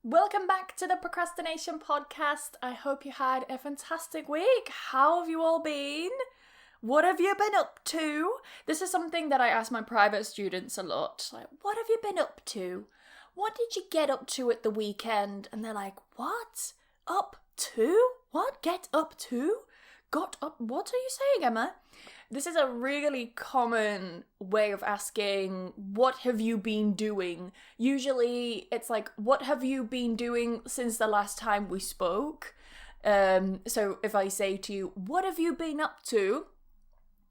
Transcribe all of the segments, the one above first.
Welcome back to the Procrastination Podcast. I hope you had a fantastic week. How have you all been? What have you been up to? This is something that I ask my private students a lot. Like, what have you been up to? What did you get up to at the weekend? And they're like, what? Up to? What? Get up to? Got up? What are you saying, Emma? This is a really common way of asking, what have you been doing? Usually it's like, what have you been doing since the last time we spoke? So if I say to you, what have you been up to?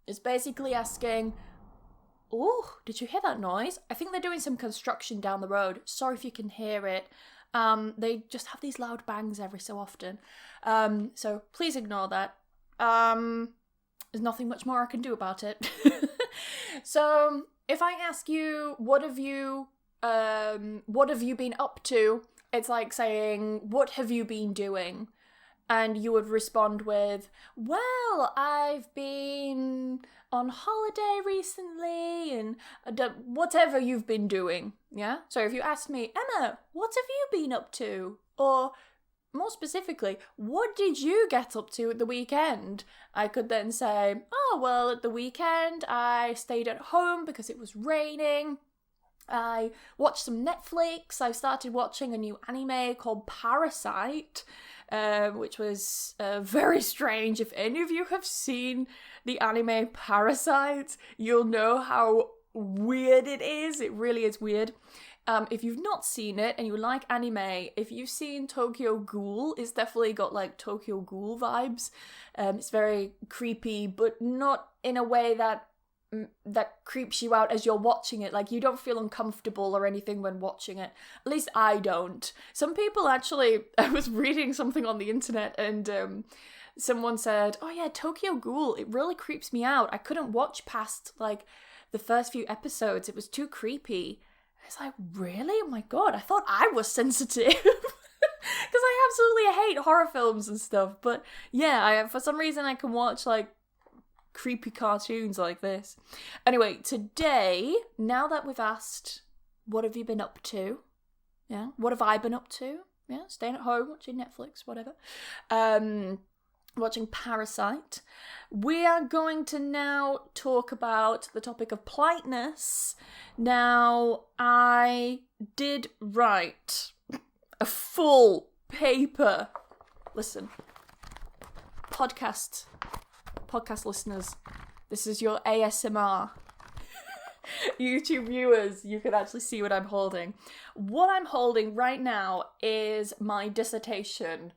It's basically asking, oh, did you hear that noise? I think they're doing some construction down the road. Sorry if you can hear it. They just have these loud bangs every so often. So please ignore that. There's nothing much more I can do about it. So if I ask you, what have you been up to? It's like saying, what have you been doing? And you would respond with, well, I've been on holiday recently and whatever you've been doing. Yeah. So if you ask me, Emma, what have you been up to? Or more specifically, what did you get up to at the weekend? I could then say, oh, well, at the weekend I stayed at home because it was raining. I watched some Netflix. I started watching a new anime called Parasite, which was very strange. If any of you have seen the anime Parasite, you'll know how weird it is. It really is weird. If you've not seen it and you like anime, if you've seen Tokyo Ghoul, it's definitely got like Tokyo Ghoul vibes. It's very creepy, but not in a way that creeps you out as you're watching it. Like, you don't feel uncomfortable or anything when watching it. At least I don't. Some people actually, I was reading something on the internet and someone said, oh yeah, Tokyo Ghoul, it really creeps me out. I couldn't watch past like the first few episodes. It was too creepy. It's like, really? Oh my god, I thought I was sensitive. Because I absolutely hate horror films and stuff. But yeah, for some reason I can watch like creepy cartoons like this. Anyway, today, now that we've asked, what have you been up to? Yeah, what have I been up to? Yeah, staying at home, watching Netflix, whatever. Watching Parasite. We are going to now talk about the topic of politeness. Now, I did write a full paper. Listen, podcast listeners, this is your ASMR. YouTube viewers, you can actually see what I'm holding. What I'm holding right now is my dissertation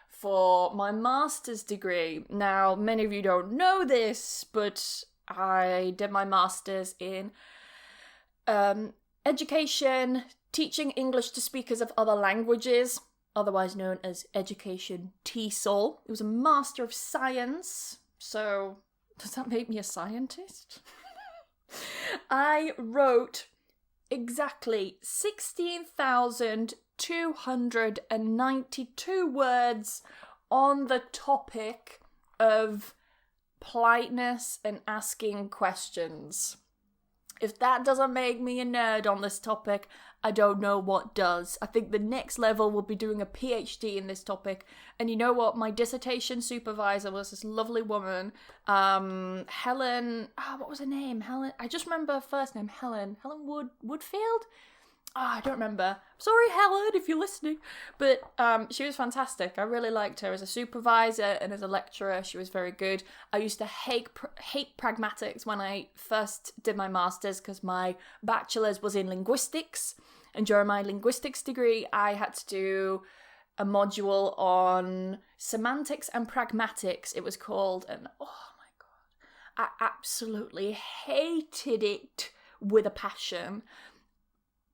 for my master's degree. Now, many of you don't know this, but I did my master's in education, teaching English to speakers of other languages, otherwise known as Education TESOL. It was a Master of Science, so does that make me a scientist? I wrote exactly 16,292 words on the topic of politeness and asking questions. If that doesn't make me a nerd on this topic, I don't know what does. I think the next level will be doing a PhD in this topic. And you know what? My dissertation supervisor was this lovely woman, Helen, what was her name? Helen, I just remember her first name, Helen Woodfield? I don't remember. Sorry, Helen, if you're listening. But she was fantastic. I really liked her as a supervisor and as a lecturer. She was very good. I used to hate pragmatics when I first did my master's because my bachelor's was in linguistics. And during my linguistics degree, I had to do a module on semantics and pragmatics, it was called. And oh my god, I absolutely hated it with a passion.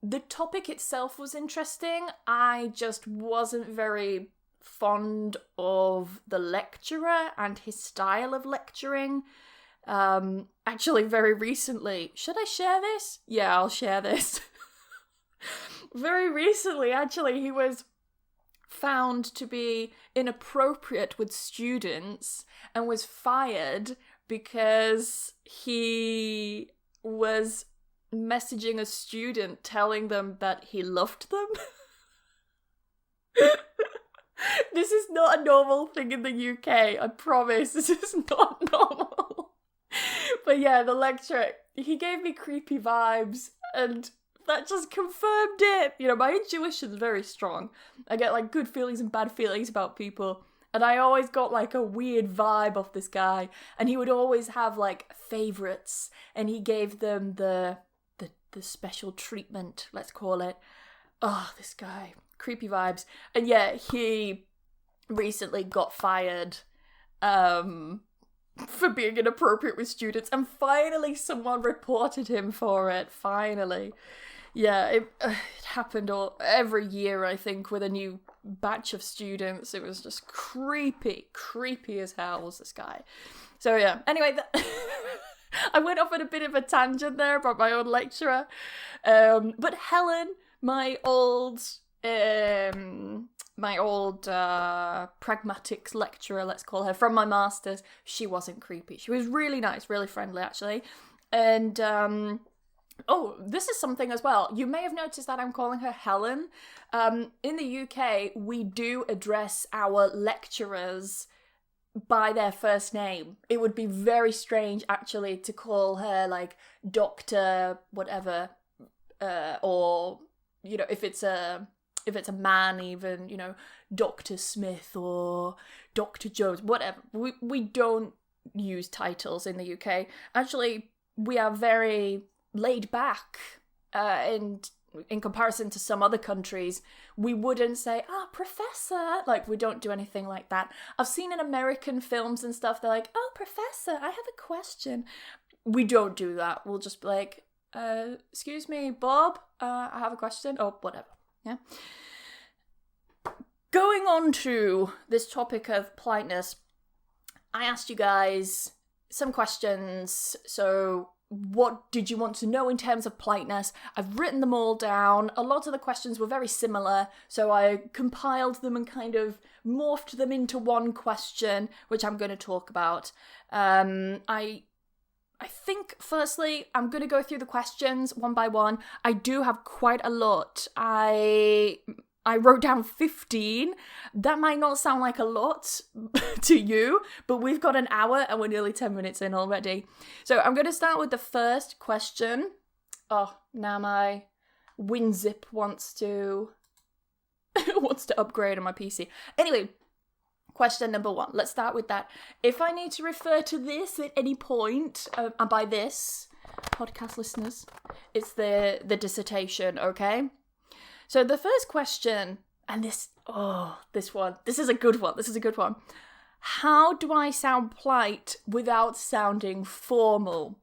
The topic itself was interesting. I just wasn't very fond of the lecturer and his style of lecturing. Actually, very recently, should I share this? Yeah, I'll share this. Very recently, actually, he was found to be inappropriate with students and was fired because he was messaging a student telling them that he loved them. This is not a normal thing in the UK. I promise. This is not normal. But yeah, the lecturer, he gave me creepy vibes, and that just confirmed it. You know, my intuition's very strong. I get like good feelings and bad feelings about people. And I always got like a weird vibe off this guy. And he would always have like favorites. And he gave them the special treatment, let's call it. Oh, this guy. Creepy vibes. And yeah, he recently got fired for being inappropriate with students. And finally someone reported him for it. Finally. Yeah, it happened every year, I think, with a new batch of students. It was just creepy as hell was this guy. So yeah, anyway, I went off on a bit of a tangent there about my own lecturer. But Helen, my old pragmatics lecturer, let's call her, from my master's, she wasn't creepy. She was really nice, really friendly, actually. And oh, this is something as well. You may have noticed that I'm calling her Helen. In the UK, we do address our lecturers by their first name. It would be very strange, actually, to call her, like, Dr. whatever, or, you know, if it's a man even, you know, Dr. Smith or Dr. Jones, whatever. We don't use titles in the UK. Actually, we are very laid back, and in comparison to some other countries, we wouldn't say, professor, like, we don't do anything like that. I've seen in American films and stuff, they're like, oh, professor, I have a question. We don't do that. We'll just be like, excuse me, Bob, I have a question, or whatever, yeah? Going on to this topic of politeness, I asked you guys some questions, so what did you want to know in terms of politeness? I've written them all down. A lot of the questions were very similar, so I compiled them and kind of morphed them into one question, which I'm going to talk about. I think, firstly, I'm going to go through the questions one by one. I do have quite a lot. I wrote down 15. That might not sound like a lot to you, but we've got an hour and we're nearly 10 minutes in already. So I'm going to start with the first question. Oh, now my WinZip wants to upgrade on my PC. Anyway, question number 1. Let's start with that. If I need to refer to this at any point, and by this, podcast listeners, it's the dissertation, okay? So the first question, and this is a good one. How do I sound polite without sounding formal?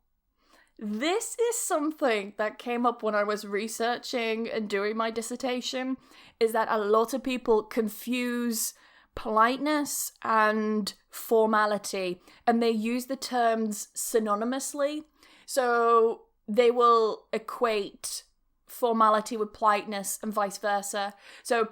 This is something that came up when I was researching and doing my dissertation, is that a lot of people confuse politeness and formality, and they use the terms synonymously. So they will equate formality with politeness and vice versa. So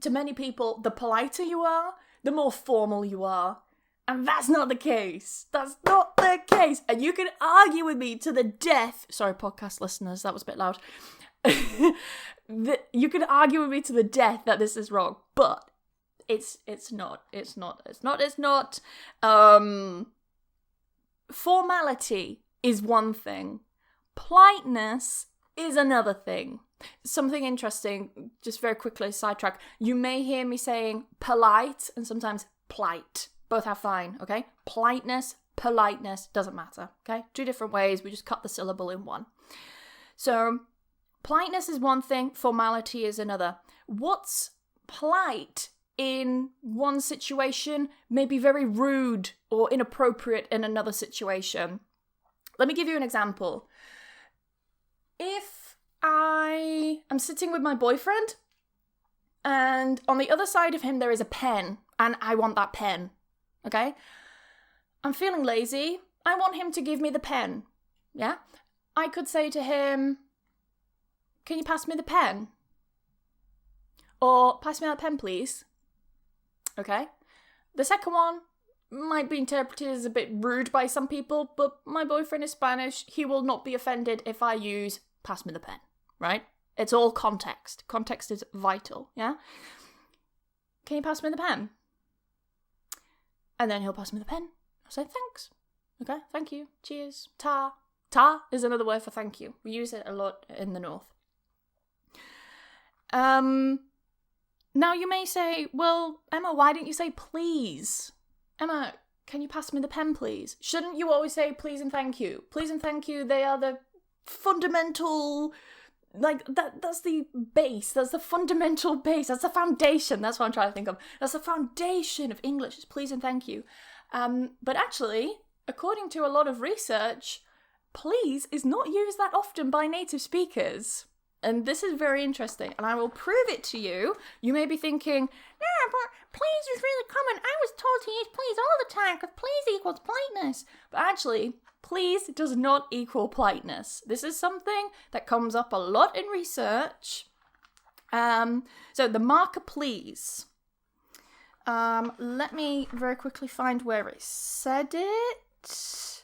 to many people, the politer you are, the more formal you are. And that's not the case. That's not the case. And you can argue with me to the death. Sorry, podcast listeners, that was a bit loud. You can argue with me to the death that this is wrong, but it's not. Formality is one thing. Politeness is another thing. Something interesting, just very quickly, sidetrack. You may hear me saying polite and sometimes plight. Both are fine, okay? Politeness, politeness, doesn't matter, okay? 2 different ways, we just cut the syllable in one. So, politeness is one thing, formality is another. What's polite in one situation may be very rude or inappropriate in another situation. Let me give you an example. If I am sitting with my boyfriend and on the other side of him there is a pen and I want that pen, okay? I'm feeling lazy. I want him to give me the pen, yeah? I could say to him, can you pass me the pen? Or pass me that pen, please. Okay? The second one might be interpreted as a bit rude by some people, but my boyfriend is Spanish. He will not be offended if I use pass me the pen, right? It's all context. Context is vital, yeah? can you pass me the pen? And then he'll pass me the pen. I'll say, thanks. Okay, thank you. Cheers. Ta. Ta is another word for thank you. We use it a lot in the north. Now you may say, well, Emma, why didn't you say please? Emma, can you pass me the pen, please? Shouldn't you always say please and thank you? Please and thank you, they are the fundamental, like, that's the base. That's the fundamental base. That's the foundation. That's what I'm trying to think of. That's the foundation of English, is please and thank you. But actually, according to a lot of research, please is not used that often by native speakers. And this is very interesting, and I will prove it to you. You may be thinking, yeah, but please is really common. I was told to use please all the time because please equals politeness. But actually, please does not equal politeness. This is something that comes up a lot in research. So the marker please. Let me very quickly find where it said it.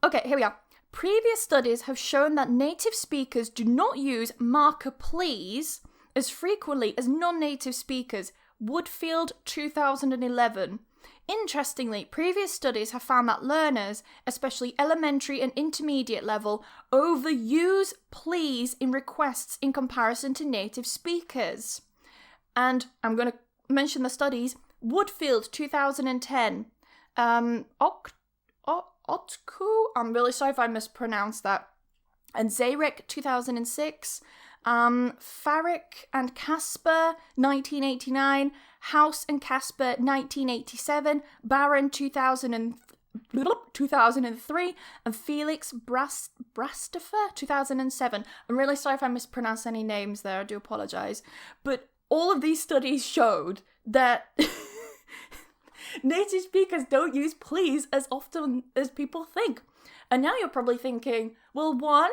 Okay, here we are. Previous studies have shown that native speakers do not use marker please as frequently as non-native speakers. Woodfield, 2011. Interestingly, previous studies have found that learners, especially elementary and intermediate level, overuse please in requests in comparison to native speakers. And I'm going to mention the studies. Woodfield, 2010. Otku, I'm really sorry if I mispronounced that. And Zarek, 2006. Farrick and Casper, 1989. House and Casper, 1987. Barron, 2003. And Felix Brastifer, 2007. I'm really sorry if I mispronounced any names there. I do apologise. But all of these studies showed that native speakers don't use please as often as people think. And now you're probably thinking, well, one,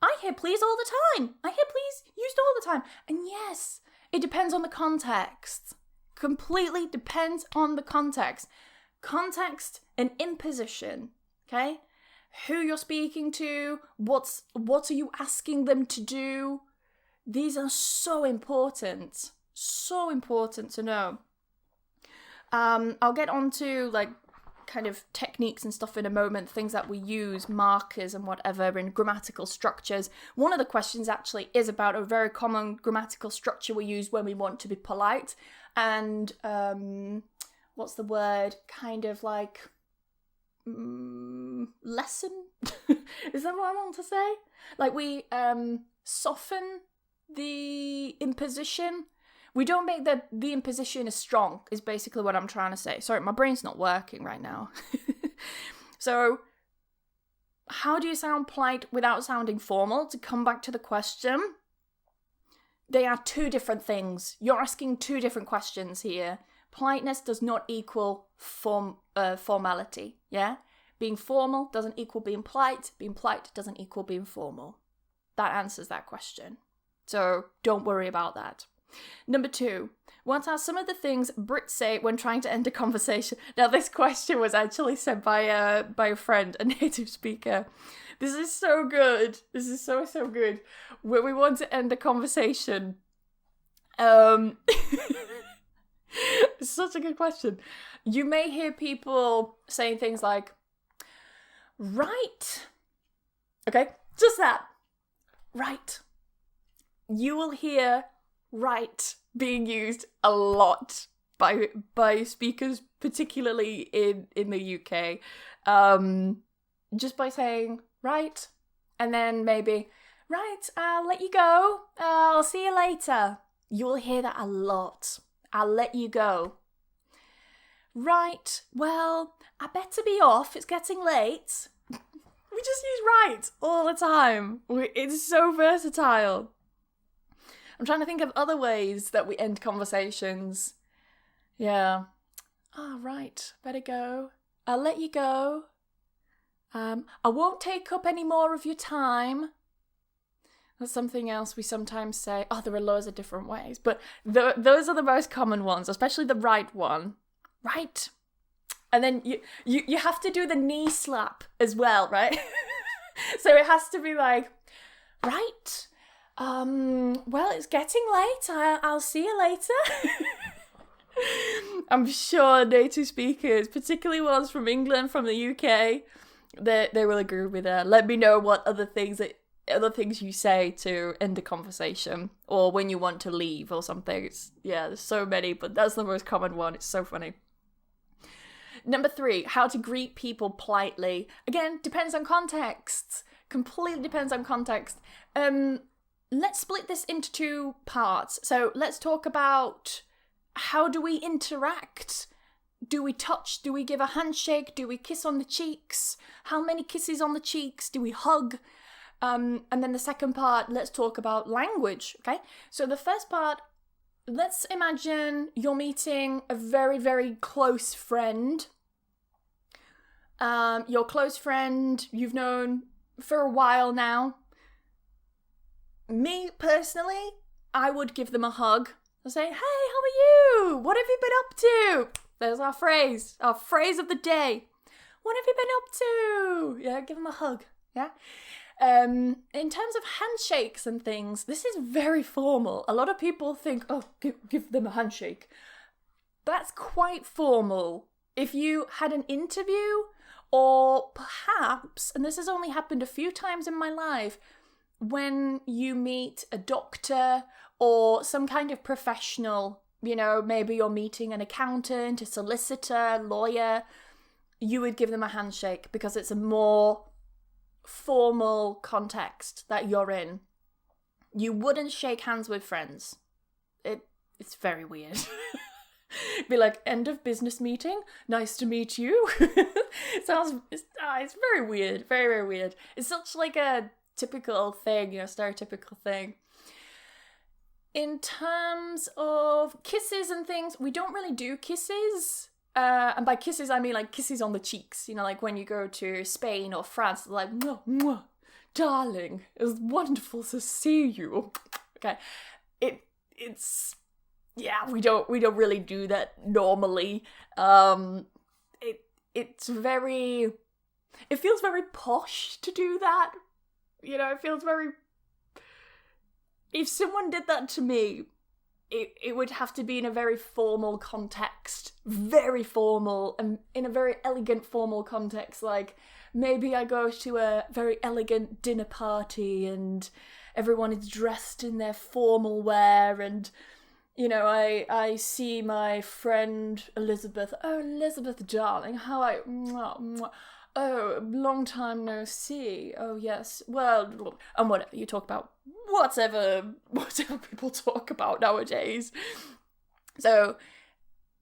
I hear please all the time. I hear please used all the time. And yes, it depends on the context. Completely depends on the context. Context and imposition, okay? Who you're speaking to, what are you asking them to do? These are so important to know. I'll get onto like kind of techniques and stuff in a moment, things that we use, markers and whatever in grammatical structures. One of the questions actually is about a very common grammatical structure we use when we want to be polite. And what's the word? Kind of like lesson? Is that what I want to say? Like we soften the imposition. We don't make the imposition as strong, is basically what I'm trying to say. Sorry, my brain's not working right now. So, how do you sound polite without sounding formal? To come back to the question, they are two different things. You're asking two different questions here. Politeness does not equal formality, yeah? Being formal doesn't equal being polite. Being polite doesn't equal being formal. That answers that question. So, don't worry about that. Number 2, what are some of the things Brits say when trying to end a conversation? Now, this question was actually sent by a friend, a native speaker. This is so good. This is so good. When we want to end a conversation, it's such a good question. You may hear people saying things like, right. Okay, just that. Right. You will hear right being used a lot by speakers, particularly in the UK. Just by saying right, and then maybe right, I'll let you go. I'll see you later. You will hear that a lot. I'll let you go. Right, well, I better be off. It's getting late. We just use right all the time. It's so versatile. I'm trying to think of other ways that we end conversations. Yeah. Right. Better go. I'll let you go. I won't take up any more of your time. That's something else we sometimes say. There are loads of different ways. But those are the most common ones, especially the right one. Right. And then you have to do the knee slap as well, right? So it has to be like, right. Well, it's getting late. I'll see you later. I'm sure native speakers, particularly ones from England, from the UK, they will agree with that. Let me know what other things you say to end the conversation, or when you want to leave or something. There's so many, but that's the most common one. It's so funny. Number 3, how to greet people politely. Again, depends on context. Completely depends on context. Let's split this into 2 parts. So let's talk about how do we interact? Do we touch? Do we give a handshake? Do we kiss on the cheeks? How many kisses on the cheeks? Do we hug? And then the second part, let's talk about language, okay? So the first part, let's imagine you're meeting a very, very close friend. Your close friend you've known for a while now. Me, personally, I would give them a hug. I'll say, hey, how are you? What have you been up to? There's our phrase of the day. What have you been up to? Yeah, give them a hug, yeah? In terms of handshakes and things, this is very formal. A lot of people think, oh, give them a handshake. That's quite formal. If you had an interview, or perhaps, and this has only happened a few times in my life, when you meet a doctor or some kind of professional, maybe you're meeting an accountant, a solicitor, lawyer, you would give them a handshake because it's a more formal context that you're in. You wouldn't shake hands with friends. It's very weird. Be like, end of business meeting, nice to meet you. It's very weird, very, very weird. It's such like a typical thing, stereotypical thing. In terms of kisses and things, we don't really do kisses. And by kisses, I mean like kisses on the cheeks. Like when you go to Spain or France, they're like, mwah, mwah, darling, it was wonderful to see you. Okay, it's we don't really do that normally. It feels very posh to do that. It feels very. If someone did that to me, it would have to be in a very formal context, very formal, and in a very elegant formal context. Like maybe I go to a very elegant dinner party and everyone is dressed in their formal wear, and I see my friend Elizabeth. Oh, Elizabeth, darling, oh, long time no see. Oh, yes. Well, and whatever you talk about, whatever people talk about nowadays. So,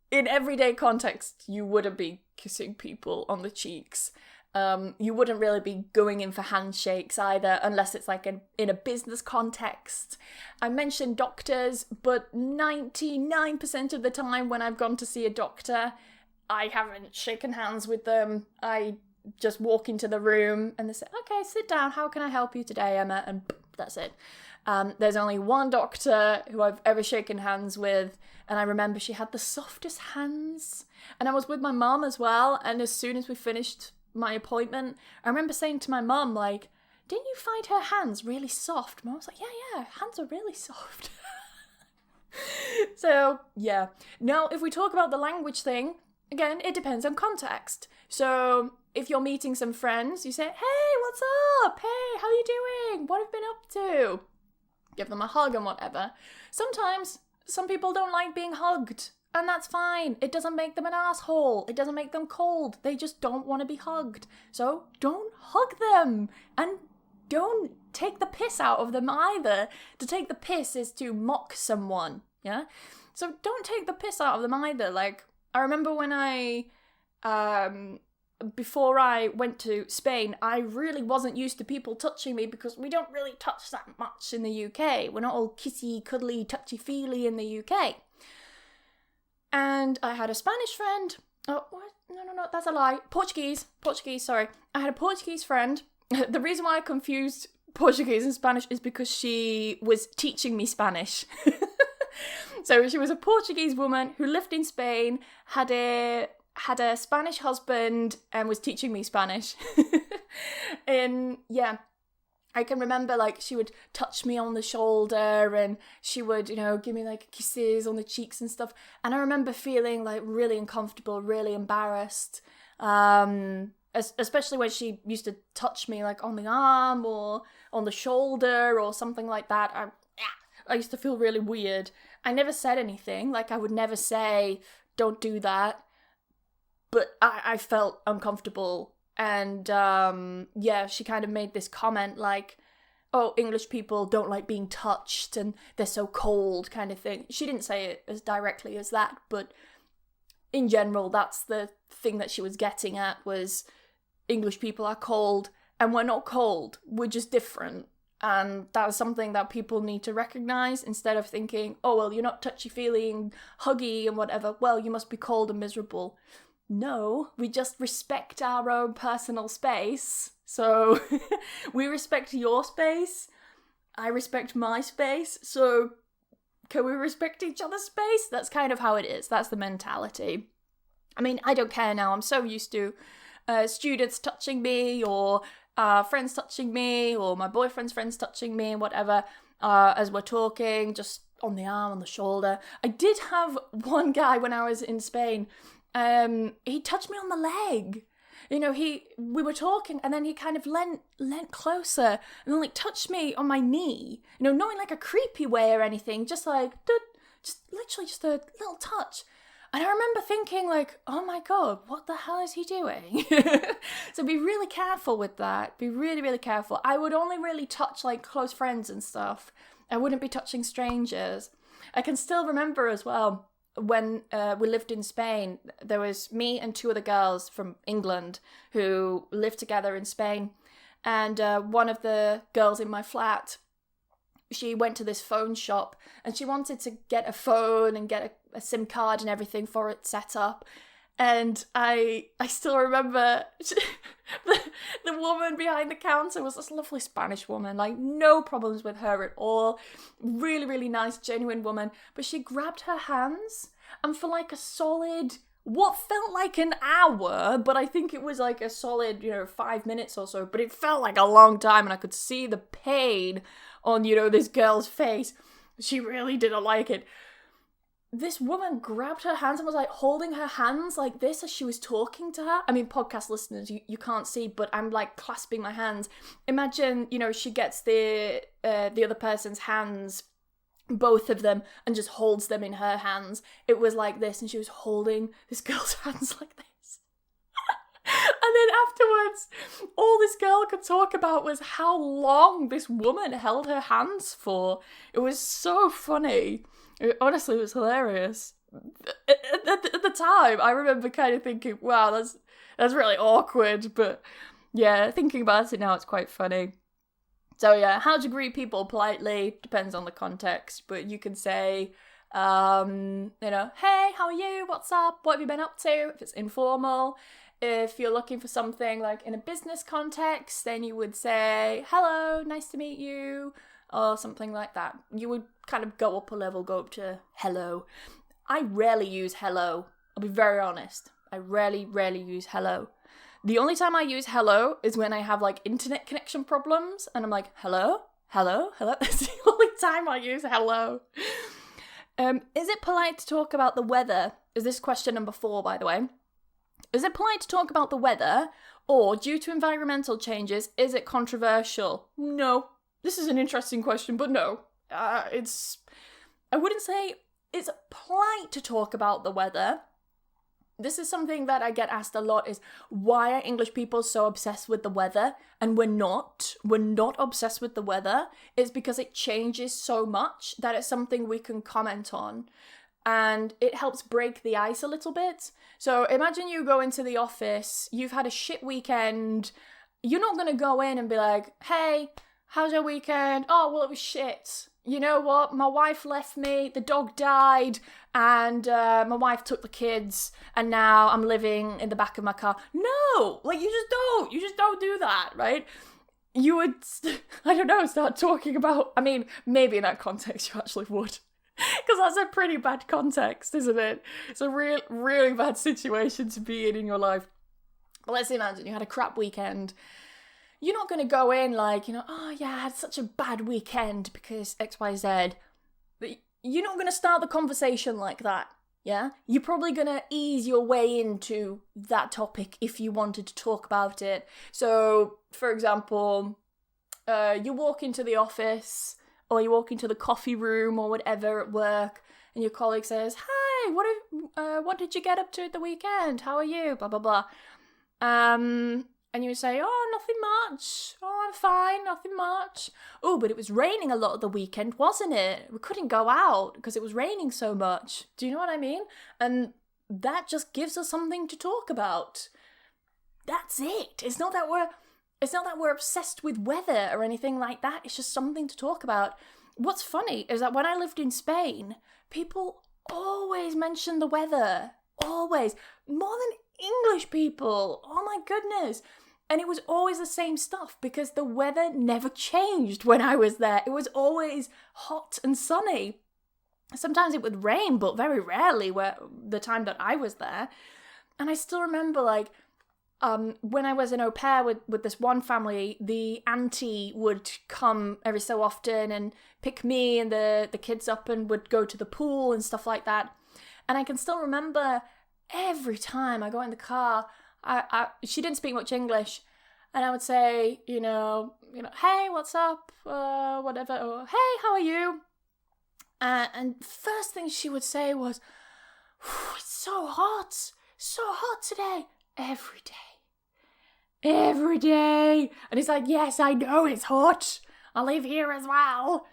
in everyday context, you wouldn't be kissing people on the cheeks. You wouldn't really be going in for handshakes either, unless it's like in a business context. I mentioned doctors, but 99% of the time when I've gone to see a doctor, I haven't shaken hands with them. I just walk into the room and they say, okay, sit down. How can I help you today, Emma? And that's it. There's only one doctor who I've ever shaken hands with, and I remember she had the softest hands. And I was with my mum as well, and as soon as we finished my appointment, I remember saying to my mum, like, didn't you find her hands really soft? Mum was like, yeah, hands are really soft. So, yeah. Now, if we talk about the language thing, again, it depends on context. So, if you're meeting some friends, you say, hey, what's up? Hey, how you doing? What have you been up to? Give them a hug and whatever. Sometimes, some people don't like being hugged. And that's fine. It doesn't make them an asshole. It doesn't make them cold. They just don't want to be hugged. So don't hug them. And don't take the piss out of them either. To take the piss is to mock someone. Yeah? So don't take the piss out of them either. Like, I remember when before I went to Spain, I really wasn't used to people touching me because we don't really touch that much in the UK. We're not all kissy, cuddly, touchy-feely in the UK. And I had a Spanish friend. Oh, what? No, that's a lie. Portuguese, sorry. I had a Portuguese friend. The reason why I confused Portuguese and Spanish is because she was teaching me Spanish. So she was a Portuguese woman who lived in Spain, had a Spanish husband, and was teaching me Spanish. And yeah, I can remember, like, she would touch me on the shoulder and she would, you know, give me, like, kisses on the cheeks and stuff. And I remember feeling, like, really uncomfortable, really embarrassed. Especially when she used to touch me, like, on the arm or on the shoulder or something like that. I used to feel really weird. I never said anything. Like, I would never say, don't do that. But I felt uncomfortable. And, she kind of made this comment like, oh, English people don't like being touched and they're so cold kind of thing. She didn't say it as directly as that, but in general, that's the thing that she was getting at, was English people are cold and we're not cold. We're just different. And that's something that people need to recognise, instead of thinking, oh, well, you're not touchy-feely and huggy and whatever. Well, you must be cold and miserable. No, we just respect our own personal space. So we respect your space. I respect my space. So can we respect each other's space? That's kind of how it is. That's the mentality. I mean, I don't care now. I'm so used to students touching me, or friends touching me, or my boyfriend's friends touching me, and whatever, as we're talking, just on the arm, on the shoulder. I did have one guy when I was in Spain. He touched me on the leg. You know, we were talking, and then he kind of leant closer and then, like, touched me on my knee. You know, not in like a creepy way or anything, just like, just literally just a little touch. And I remember thinking, like, oh my God, what the hell is he doing? So be really careful with that. Be really, really careful. I would only really touch, like, close friends and stuff. I wouldn't be touching strangers. I can still remember as well, when we lived in Spain, there was me and two other girls from England who lived together in Spain. And one of the girls in my flat, she went to this phone shop and she wanted to get a phone and get a SIM card and everything for it set up. And I still remember the woman behind the counter was this lovely Spanish woman, like no problems with her at all. Really, really nice, genuine woman. But she grabbed her hands, and for like a solid, what felt like an hour, but I think it was like a solid, 5 minutes or so, but it felt like a long time, and I could see the pain on, this girl's face. She really didn't like it. This woman grabbed her hands and was like holding her hands like this as she was talking to her. I mean, podcast listeners, you can't see, but I'm like clasping my hands. Imagine, she gets the other person's hands, both of them, and just holds them in her hands. It was like this, and she was holding this girl's hands like this. And then afterwards, all this girl could talk about was how long this woman held her hands for. It was so funny. Honestly, it was hilarious. At the time, I remember kind of thinking, wow, that's really awkward. But yeah, thinking about it now, it's quite funny. So yeah, how to greet people politely depends on the context. But you can say, hey, how are you? What's up? What have you been up to? If it's informal. If you're looking for something like in a business context, then you would say, hello, nice to meet you, or something like that. You would kind of go up a level, go up to hello. I rarely use hello. I'll be very honest. I rarely use hello. The only time I use hello is when I have like internet connection problems and I'm like, hello? That's the only time I use hello. Is it polite to talk about the weather? Is this question number 4, by the way? Is it polite to talk about the weather, or due to environmental changes, is it controversial? No. This is an interesting question, but no. I wouldn't say it's polite to talk about the weather. This is something that I get asked a lot, is why are English people so obsessed with the weather? And we're not obsessed with the weather. It's because it changes so much that it's something we can comment on. And it helps break the ice a little bit. So imagine you go into the office, you've had a shit weekend. You're not going to go in and be like, hey, how's your weekend? Oh, well, it was shit. You know what? My wife left me, the dog died, and my wife took the kids, and now I'm living in the back of my car. No! Like, you just don't do that, right? You would, start talking about, I mean, maybe in that context you actually would. Because that's a pretty bad context, isn't it? It's a really bad situation to be in your life. But let's imagine you had a crap weekend. you're not going to go in like, oh yeah, I had such a bad weekend because XYZ. But you're not going to start the conversation like that, yeah? You're probably going to ease your way into that topic if you wanted to talk about it. So, for example, you walk into the office or you walk into the coffee room or whatever at work and your colleague says, hi, what did you get up to at the weekend? How are you? Blah, blah, blah. And you would say, oh, nothing much. Oh, I'm fine, nothing much. Oh, but it was raining a lot of the weekend, wasn't it? We couldn't go out because it was raining so much. Do you know what I mean? And that just gives us something to talk about. That's it. It's not that we're obsessed with weather or anything like that. It's just something to talk about. What's funny is that when I lived in Spain, people always mention the weather. Always. More than English people. Oh my goodness. And it was always the same stuff because the weather never changed when I was there. It was always hot and sunny. Sometimes it would rain, but very rarely the time that I was there. And I still remember when I was an au pair with this one family, the auntie would come every so often and pick me and the kids up and would go to the pool and stuff like that. And I can still remember every time I got in the car, she didn't speak much English, and I would say, hey, what's up, whatever, or hey, how are you? And first thing she would say was, it's so hot today, every day. And it's like, yes, I know it's hot. I live here as well,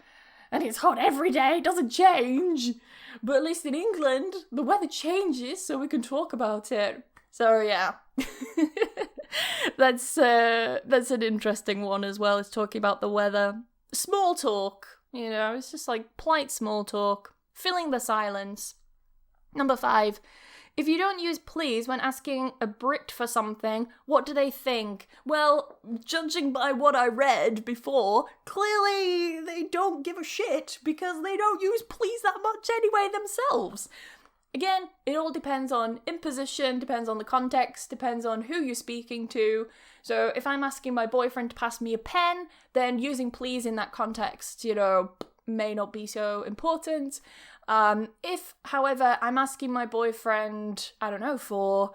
and it's hot every day. It doesn't change. But at least in England, the weather changes, so we can talk about it. So yeah, that's an interesting one as well, is talking about the weather. Small talk, it's just like polite small talk, filling the silence. Number 5, if you don't use please when asking a Brit for something, what do they think? Well, judging by what I read before, clearly they don't give a shit because they don't use please that much anyway themselves. Again, it all depends on imposition, depends on the context, depends on who you're speaking to. So if I'm asking my boyfriend to pass me a pen, then using please in that context, may not be so important. If, however, I'm asking my boyfriend, I don't know, for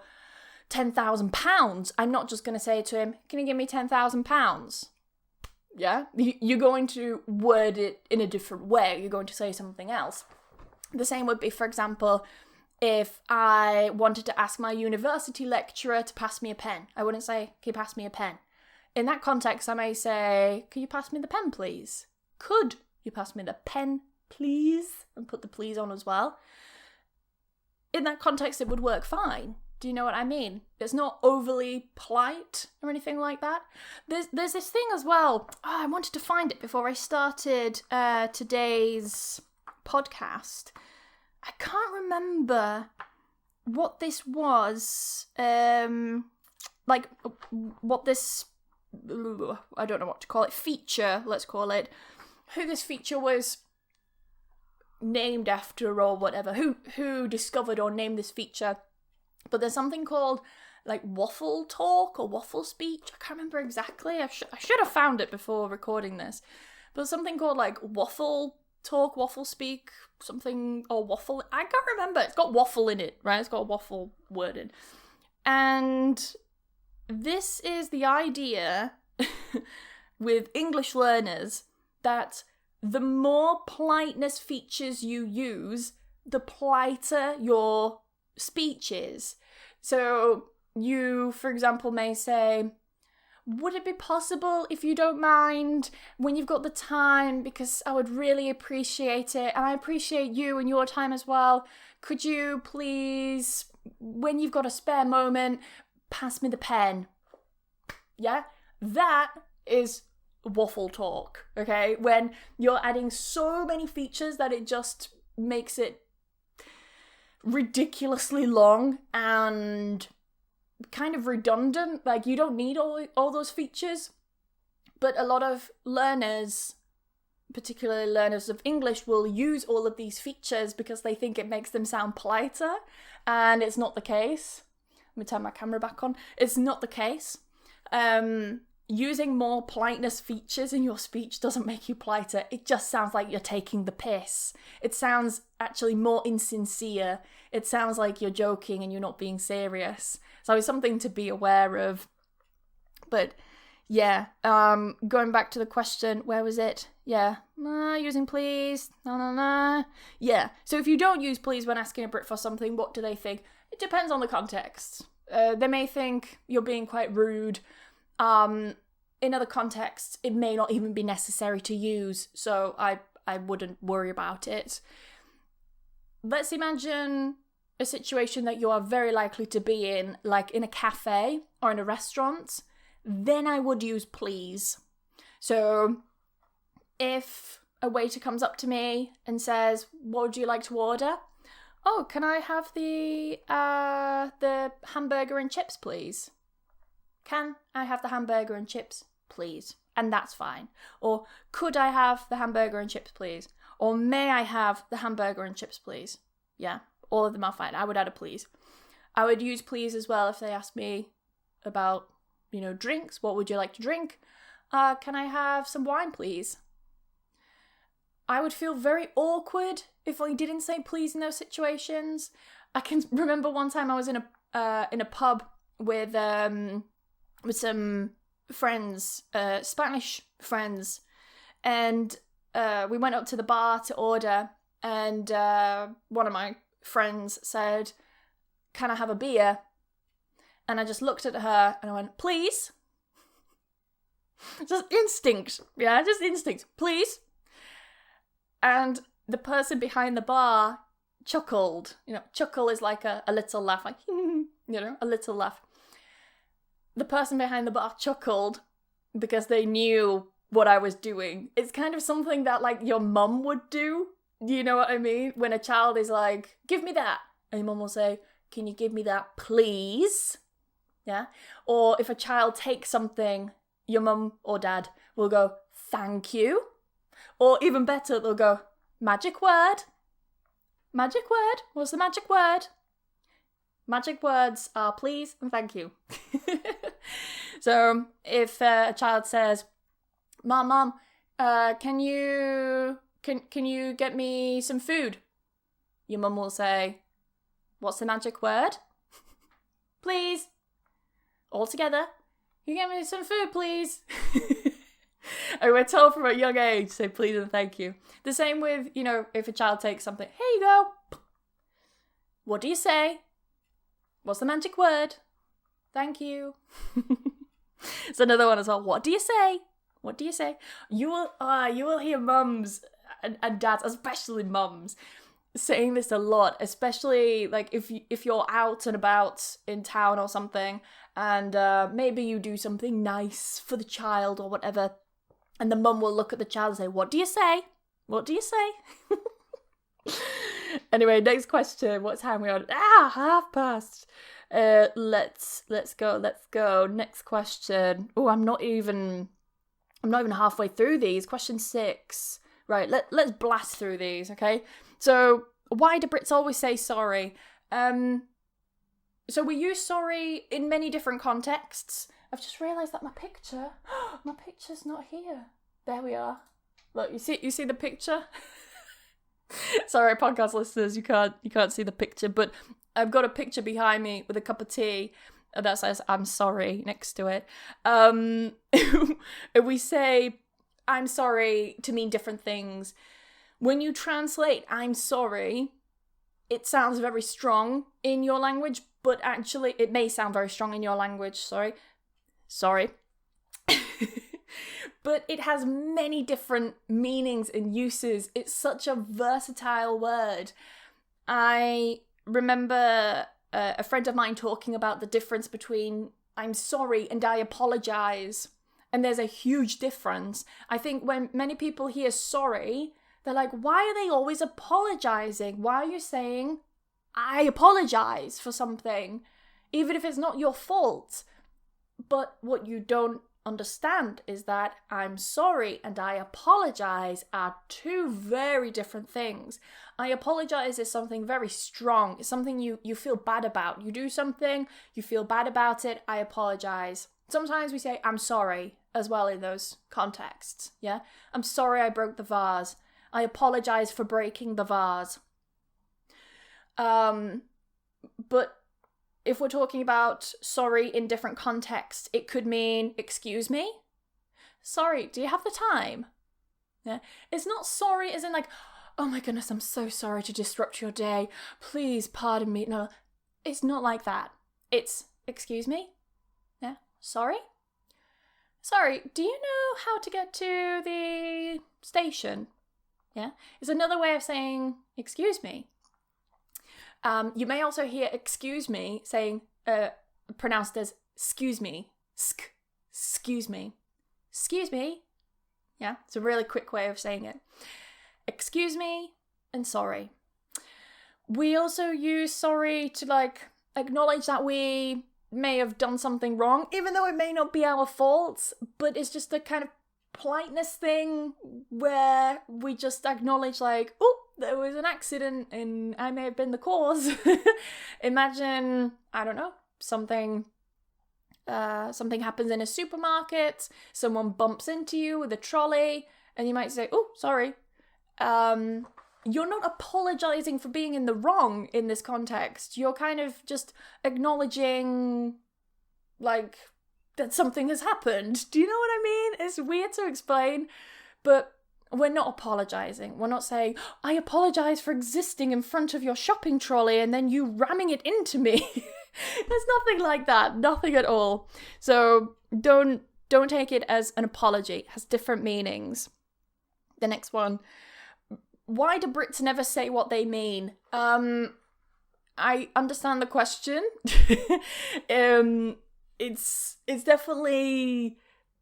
£10,000, I'm not just going to say to him, can you give me £10,000? Yeah? You're going to word it in a different way. You're going to say something else. The same would be, for example, if I wanted to ask my university lecturer to pass me a pen. I wouldn't say, can you pass me a pen? In that context, I may say, could you pass me the pen, please? Could you pass me the pen, please? And put the please on as well. In that context, it would work fine. Do you know what I mean? It's not overly polite or anything like that. There's this thing as well. Oh, I wanted to find it before I started today's podcast. I can't remember what this was. What this, I don't know what to call it, feature, let's call it. Who this feature was named after or whatever. Who discovered or named this feature. But there's something called waffle talk or waffle speech. I can't remember exactly. I should have found it before recording this. But something called waffle talk, waffle speak, something, or waffle. I can't remember. It's got waffle in it, right? It's got waffle worded. And this is the idea with English learners that the more politeness features you use, the politer your speech is. So you, for example, may say, would it be possible, if you don't mind, when you've got the time, because I would really appreciate it, and I appreciate you and your time as well, could you please, when you've got a spare moment, pass me the pen? Yeah? That is waffle talk, okay? When you're adding so many features that it just makes it ridiculously long and kind of redundant. You don't need all those features. But a lot of learners, particularly learners of English, will use all of these features because they think it makes them sound politer, and it's not the case. Let me turn my camera back on. It's not the case. using more politeness features in your speech doesn't make you politer. It just sounds like you're taking the piss. It sounds actually more insincere. It sounds like you're joking and you're not being serious. So it's something to be aware of. But yeah, going back to the question, where was it? Yeah, using please, no. Yeah, so if you don't use please when asking a Brit for something, what do they think? It depends on the context. They may think you're being quite rude. In other contexts, it may not even be necessary to use, so I wouldn't worry about it. Let's imagine a situation that you are very likely to be in, like in a cafe or in a restaurant. Then I would use please. So if a waiter comes up to me and says, what would you like to order? Oh, can I have the hamburger and chips, please? Can I have the hamburger and chips, please? And that's fine. Or could I have the hamburger and chips, please? Or may I have the hamburger and chips, please? Yeah, all of them are fine. I would add a please. I would use please as well if they asked me about, drinks. What would you like to drink? Can I have some wine, please? I would feel very awkward if I didn't say please in those situations. I can remember one time I was in a pub with some friends, Spanish friends, and we went up to the bar to order, and one of my friends said, can I have a beer? And I just looked at her and I went, please. Just instinct, please. And the person behind the bar chuckled. Chuckle is like a little laugh, like, a little laugh. The person behind the bar chuckled because they knew what I was doing. It's kind of something that, like, your mum would do. Do you know what I mean? When a child is like, give me that. And your mum will say, can you give me that, please? Yeah? Or if a child takes something, your mum or dad will go, thank you. Or even better, they'll go, magic word. Magic word. What's the magic word? Magic words are please and thank you. So if a child says, Mom, can you get me some food? Your mum will say, what's the magic word? Please. All together. You get me some food, please. And we're told from a young age, say please and thank you. The same with, if a child takes something, here you go. What do you say? What's the magic word? Thank you. It's another one as well. What do you say? What do you say? You will hear mums and dads, especially mums, saying this a lot, especially like if you're out and about in town or something, and maybe you do something nice for the child or whatever, and the mum will look at the child and say, what do you say? What do you say? Anyway, next question. What time are we on? 1:30. Let's go. Next question. Oh, I'm not even halfway through these. Question 6. Right, let's blast through these, okay? So, why do Brits always say sorry? So we use sorry in many different contexts. I've just realised that my picture's not here. There we are. Look, you see the picture? Sorry, podcast listeners, you can't see the picture, but I've got a picture behind me with a cup of tea that says I'm sorry next to it. We say I'm sorry to mean different things. When you translate I'm sorry, it sounds very strong in your language, but actually it may sound very strong in your language, sorry. But it has many different meanings and uses. It's such a versatile word. I remember a friend of mine talking about the difference between I'm sorry and I apologize. And there's a huge difference. I think when many people hear sorry, they're like, why are they always apologizing? Why are you saying, I apologize for something, even if it's not your fault? But what you don't understand is that I'm sorry and I apologize are two very different things. I apologize is something very strong. It's something you feel bad about. You do something, you feel bad about it, I apologize. Sometimes we say, I'm sorry. as well in those contexts, yeah? I'm sorry I broke the vase. I apologize for breaking the vase. But if we're talking about sorry in different contexts, it could mean, excuse me? Sorry, do you have the time? Yeah. It's not sorry as in like, oh my goodness, I'm so sorry to disrupt your day. Please pardon me. No, it's not like that. It's, excuse me? Yeah. Sorry? Sorry, do you know how to get to the station? Yeah. It's another way of saying, excuse me. You may also hear excuse me saying, pronounced as excuse me. Excuse me. Excuse me. Yeah, it's a really quick way of saying it. Excuse me and sorry. We also use sorry to like acknowledge that we may have done something wrong, even though it may not be our fault, but it's just a kind of politeness thing where we just acknowledge like, oh, there was an accident and I may have been the cause. Imagine, I don't know, something happens in a supermarket, someone bumps into you with a trolley, and you might say, oh, sorry. You're not apologizing for being in the wrong in this context. You're kind of just acknowledging, like, that something has happened. Do you know what I mean? It's weird to explain, but we're not apologizing. We're not saying, I apologize for existing in front of your shopping trolley and then you ramming it into me. There's nothing like that. Nothing at all. So don't take it as an apology. It has different meanings. The next one. Why do Brits never say what they mean? I understand the question. It's definitely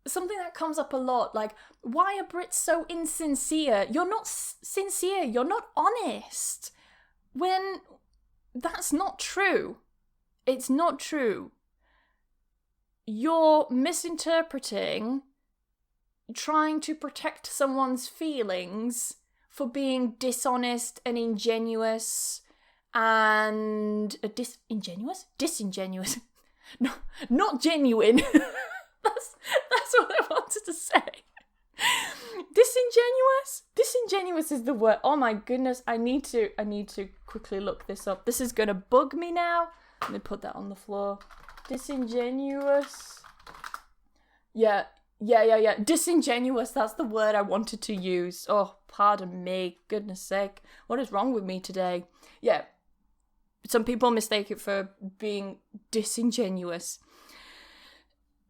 something that comes up a lot. Like, why are Brits so insincere? You're not sincere. You're not honest. When that's not true. It's not true. You're misinterpreting, trying to protect someone's feelings for being dishonest and ingenuous and disingenuous. No, not genuine. That's what I wanted to say. Disingenuous is the word. Oh my goodness, I need to quickly look this up. This is gonna bug me now. Let me put that on the floor. Disingenuous. Yeah. Disingenuous, that's the word I wanted to use. Oh, pardon me. Goodness sake. What is wrong with me today? Yeah. Some people mistake it for being disingenuous.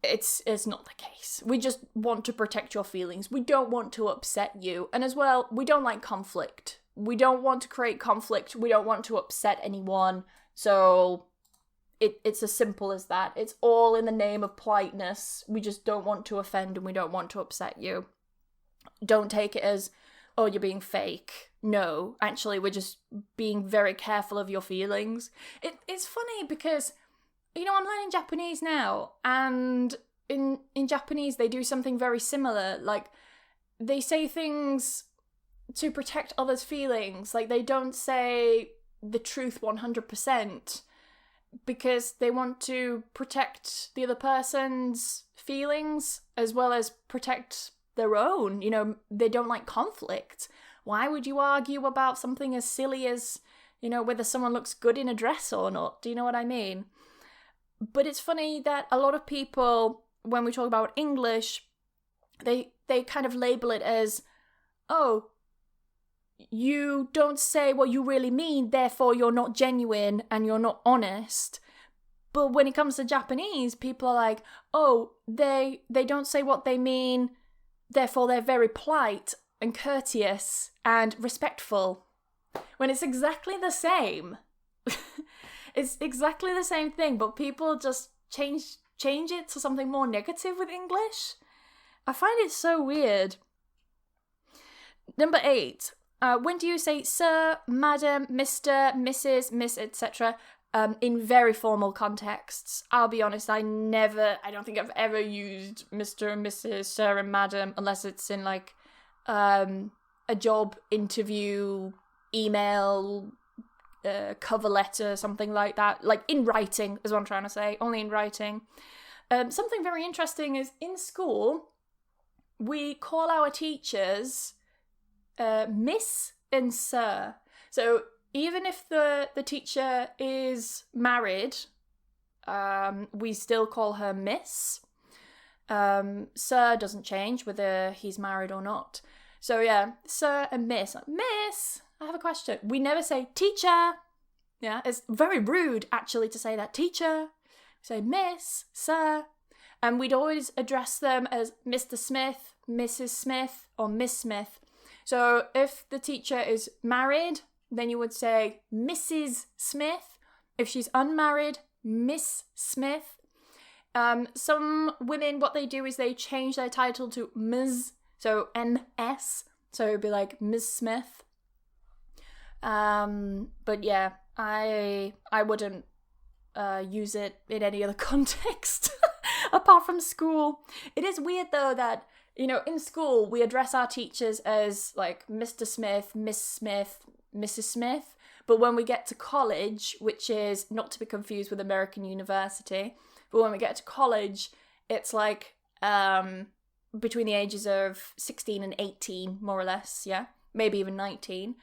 It's not the case. We just want to protect your feelings. We don't want to upset you. And as well, we don't like conflict. We don't want to create conflict. We don't want to upset anyone. So it's as simple as that. It's all in the name of politeness. We just don't want to offend and we don't want to upset you. Don't take it as, oh, you're being fake. No, actually, we're just being very careful of your feelings. It's funny because, you know, I'm learning Japanese now, and in Japanese they do something very similar. Like, they say things to protect others' feelings. Like, they don't say the truth 100%. Because they want to protect the other person's feelings as well as protect their own. You know, they don't like conflict. Why would you argue about something as silly as, you know, whether someone looks good in a dress or not? Do you know what I mean? But it's funny that a lot of people, when we talk about English, they kind of label it as, oh, you don't say what you really mean, therefore you're not genuine and you're not honest. But when it comes to Japanese, people are like, oh, they don't say what they mean, therefore they're very polite and courteous and respectful. When it's exactly the same. It's exactly the same thing, but people just change it to something more negative with English. I find it so weird. Number 8. When do you say sir, madam, Mr., Mrs., Miss, etc. In very formal contexts? I'll be honest, I don't think I've ever used Mr. and Mrs., sir and madam, unless it's in like a job interview, email, cover letter, something like that. Like in writing is what I'm trying to say, only in writing. Something very interesting is in school, we call our teachers Miss and Sir. So even if the teacher is married, we still call her Miss. Sir doesn't change whether he's married or not. So yeah, Sir and Miss. Miss, I have a question. We never say teacher. Yeah, it's very rude actually to say that. Teacher. We say Miss, Sir. And we'd always address them as Mr. Smith, Mrs. Smith, or Miss Smith. So if the teacher is married, then you would say Mrs. Smith. If she's unmarried, Miss Smith. Some women, what they do is they change their title to Ms, so MS, so it would be like Ms. Smith. But yeah, I wouldn't use it in any other context apart from school. It is weird though that, you know, in school we address our teachers as like Mr. Smith, Miss Smith, Mrs. Smith, but when we get to college, which is not to be confused with American university, but when we get to college, it's like between the ages of 16 and 18, more or less, yeah? Maybe even 19.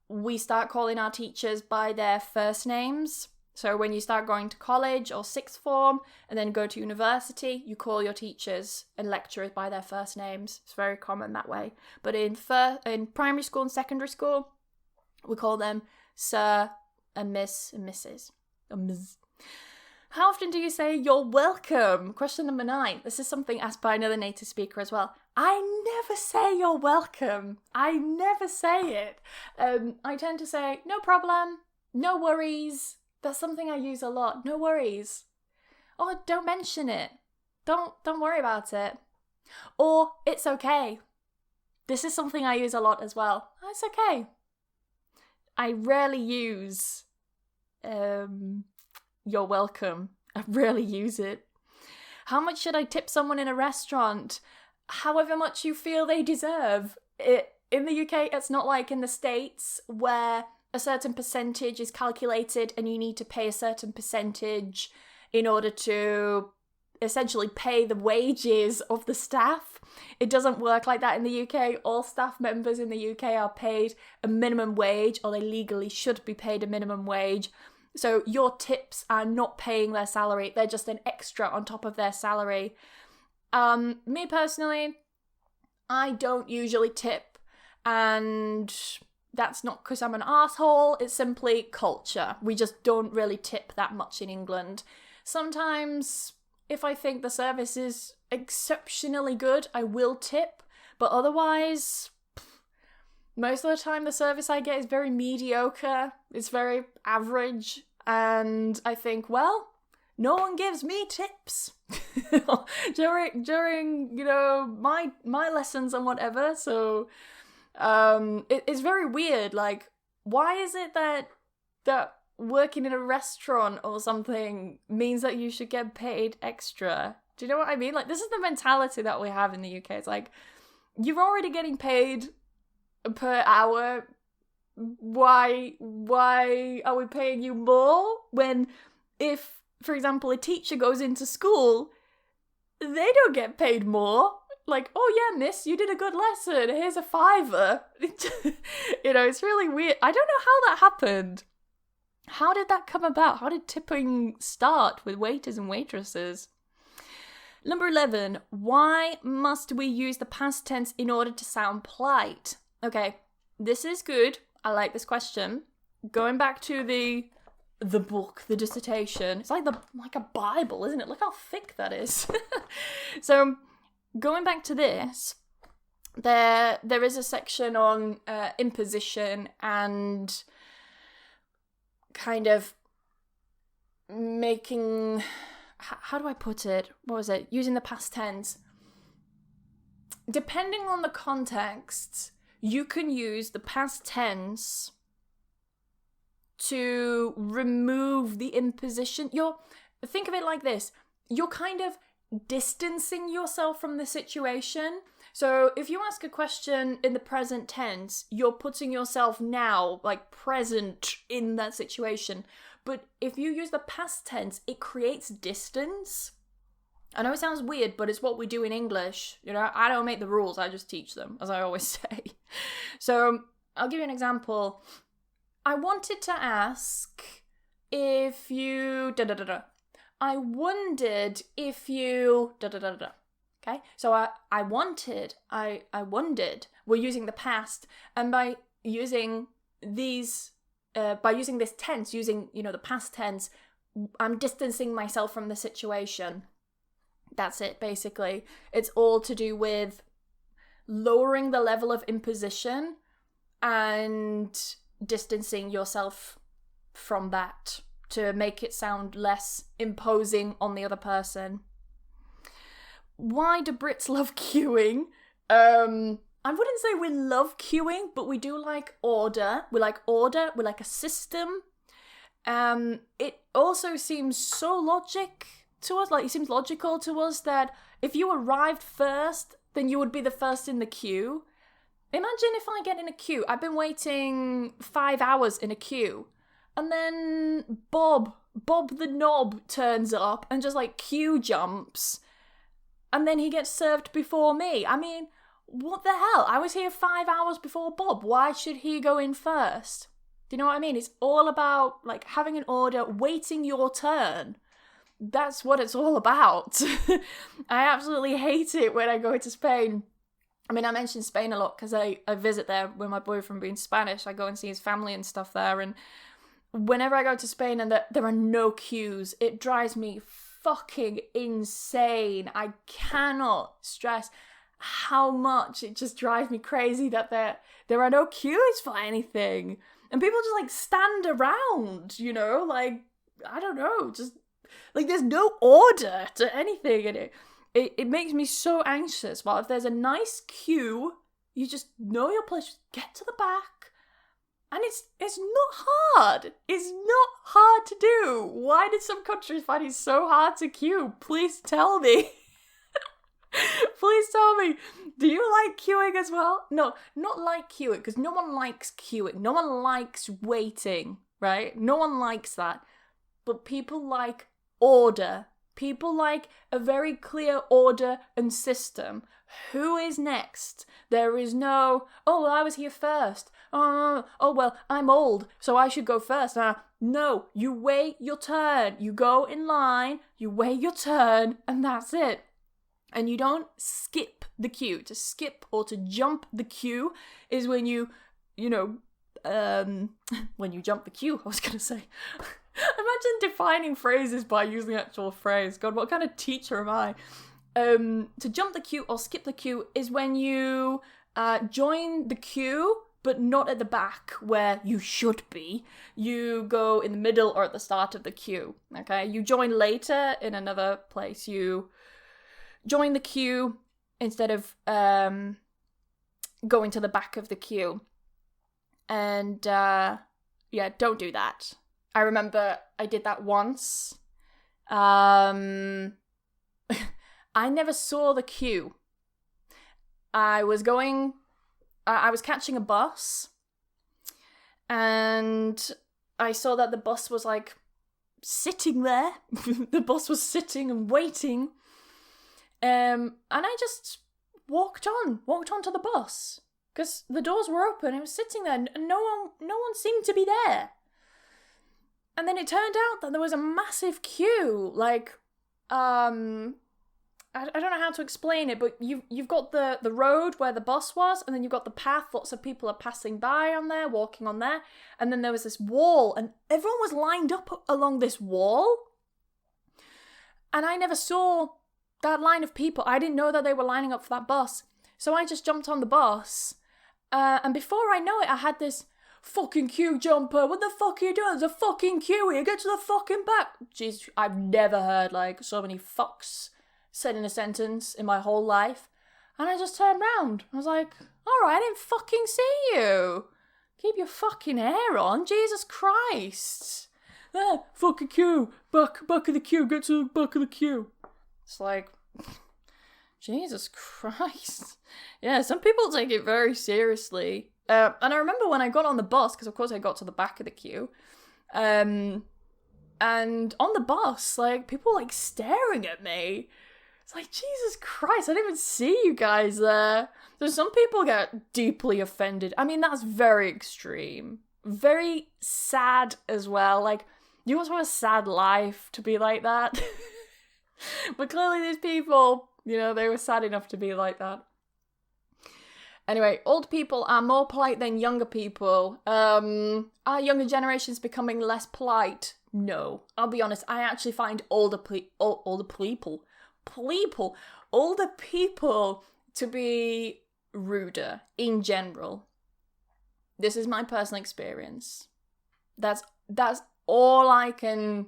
We start calling our teachers by their first names. So when you start going to college or sixth form and then go to university, you call your teachers and lecturers by their first names. It's very common that way. But in primary school and secondary school, we call them Sir and Miss and Mrs. Or Ms. How often do you say you're welcome? Question number 9. This is something asked by another native speaker as well. I never say you're welcome. I never say it. I tend to say no problem, no worries. That's something I use a lot. No worries. Or don't mention it. Don't worry about it. Or it's okay. This is something I use a lot as well. It's okay. I rarely use you're welcome. I rarely use it. How much should I tip someone in a restaurant? However much you feel they deserve. In the UK, it's not like in the States where a certain percentage is calculated and you need to pay a certain percentage in order to essentially pay the wages of the staff. It doesn't work like that in the UK. All staff members in the UK are paid a minimum wage, or they legally should be paid a minimum wage. So your tips are not paying their salary. They're just an extra on top of their salary. Me personally, I don't usually tip, and that's not because I'm an asshole. It's simply culture. We just don't really tip that much in England. Sometimes, if I think the service is exceptionally good, I will tip. But otherwise, most of the time the service I get is very mediocre. It's very average. And I think, well, no one gives me tips during you know, my lessons and whatever. So it's very weird. Like, why is it that working in a restaurant or something means that you should get paid extra? Do you know what I mean? Like, this is the mentality that we have in the UK. It's like, you're already getting paid per hour. Why are we paying you more when, if, for example, a teacher goes into school, they don't get paid more? Like, oh yeah, miss, you did a good lesson, here's a £5. You know, it's really weird. I don't know how that happened. How did that come about? How did tipping start with waiters and waitresses? Number 11, why must we use the past tense in order to sound polite? Okay, this is good. I like this question. Going back to the book, the dissertation. It's like a Bible, isn't it? Look how thick that is. So, going back to this, there is a section on imposition and kind of making, how do I put it? What was it? Using the past tense. Depending on the context, you can use the past tense to remove the imposition. Think of it like this. You're kind of distancing yourself from the situation. So if you ask a question in the present tense, you're putting yourself now, like present, in that situation. But if you use the past tense, it creates distance. I know it sounds weird, but it's what we do in English. You know, I don't make the rules, I just teach them, as I always say. So, I'll give you an example. I wanted to ask if you... I wondered if you... Okay? So, I wondered. We're using the past. And by using these... by using this tense, using, the past tense, I'm distancing myself from the situation. That's it, basically. It's all to do with lowering the level of imposition and distancing yourself from that to make it sound less imposing on the other person. Why do Brits love queuing? I wouldn't say we love queuing, but we do like order. We like order. We like a system. It also seems so logical to us that if you arrived first, then you would be the first in the queue. Imagine if I get in a queue. I've been waiting 5 hours in a queue. And then Bob the knob turns up and just queue jumps. And then he gets served before me. I mean, what the hell? I was here 5 hours before Bob. Why should he go in first? Do you know what I mean? It's all about having an order, waiting your turn. That's what it's all about. I absolutely hate it when I go to Spain. I mean, I mention Spain a lot because I visit there with my boyfriend being Spanish. I go and see his family and stuff there. And whenever I go to Spain and there are no queues, it drives me fucking insane. I cannot stress how much it just drives me crazy that there are no queues for anything. And people just stand around, I don't know, just there's no order to anything in it. It makes me so anxious. Well, if there's a nice queue, you just know your place. Just get to the back. And it's not hard. It's not hard to do. Why did some countries find it so hard to queue? Please tell me. Please tell me. Do you like queuing as well? No, not like queuing, because no one likes queuing. No one likes waiting, right? No one likes that. But people like order. People like a very clear order and system. Who is next? There is no, oh, well, I was here first. Oh, well, I'm old, so I should go first. No, you wait your turn. You go in line, you wait your turn, and that's it. And you don't skip the queue. To skip or to jump the queue is when when you jump the queue, I was going to say. Imagine defining phrases by using the actual phrase. God, what kind of teacher am I? To jump the queue or skip the queue is when you join the queue, but not at the back where you should be. You go in the middle or at the start of the queue, okay? You join later in another place. You join the queue instead of going to the back of the queue. And, don't do that. I remember I did that once. I never saw the queue. I was catching a bus, and I saw that the bus was sitting there. The bus was sitting and waiting. And I just walked onto the bus because the doors were open. It was sitting there, and no one seemed to be there. And then it turned out that there was a massive queue. I don't know how to explain it, but you've got the road where the bus was, and then you've got the path. Lots of people are passing by on there, walking on there. And then there was this wall, and everyone was lined up along this wall. And I never saw that line of people. I didn't know that they were lining up for that bus. So I just jumped on the bus. And before I know it, I had this fucking queue jumper. What the fuck are you doing? There's a fucking queue here. Get to the fucking back. Jeez, I've never heard so many fucks said in a sentence in my whole life. And I just turned round. I was like, alright, I didn't fucking see you. Keep your fucking hair on. Jesus Christ. Fucking queue. Back of the queue. Get to the back of the queue. It's Jesus Christ. Yeah, some people take it very seriously. And I remember when I got on the bus, because of course I got to the back of the queue, and on the bus, people staring at me. It's like, Jesus Christ, I didn't even see you guys there. So some people get deeply offended. I mean, that's very extreme. Very sad as well. Like, you also have a sad life to be like that. But clearly these people, you know, they were sad enough to be like that. Anyway, old people are more polite than younger people. Are younger generations becoming less polite? No. I'll be honest, I actually find older people to be ruder in general. This is my personal experience. That's all I can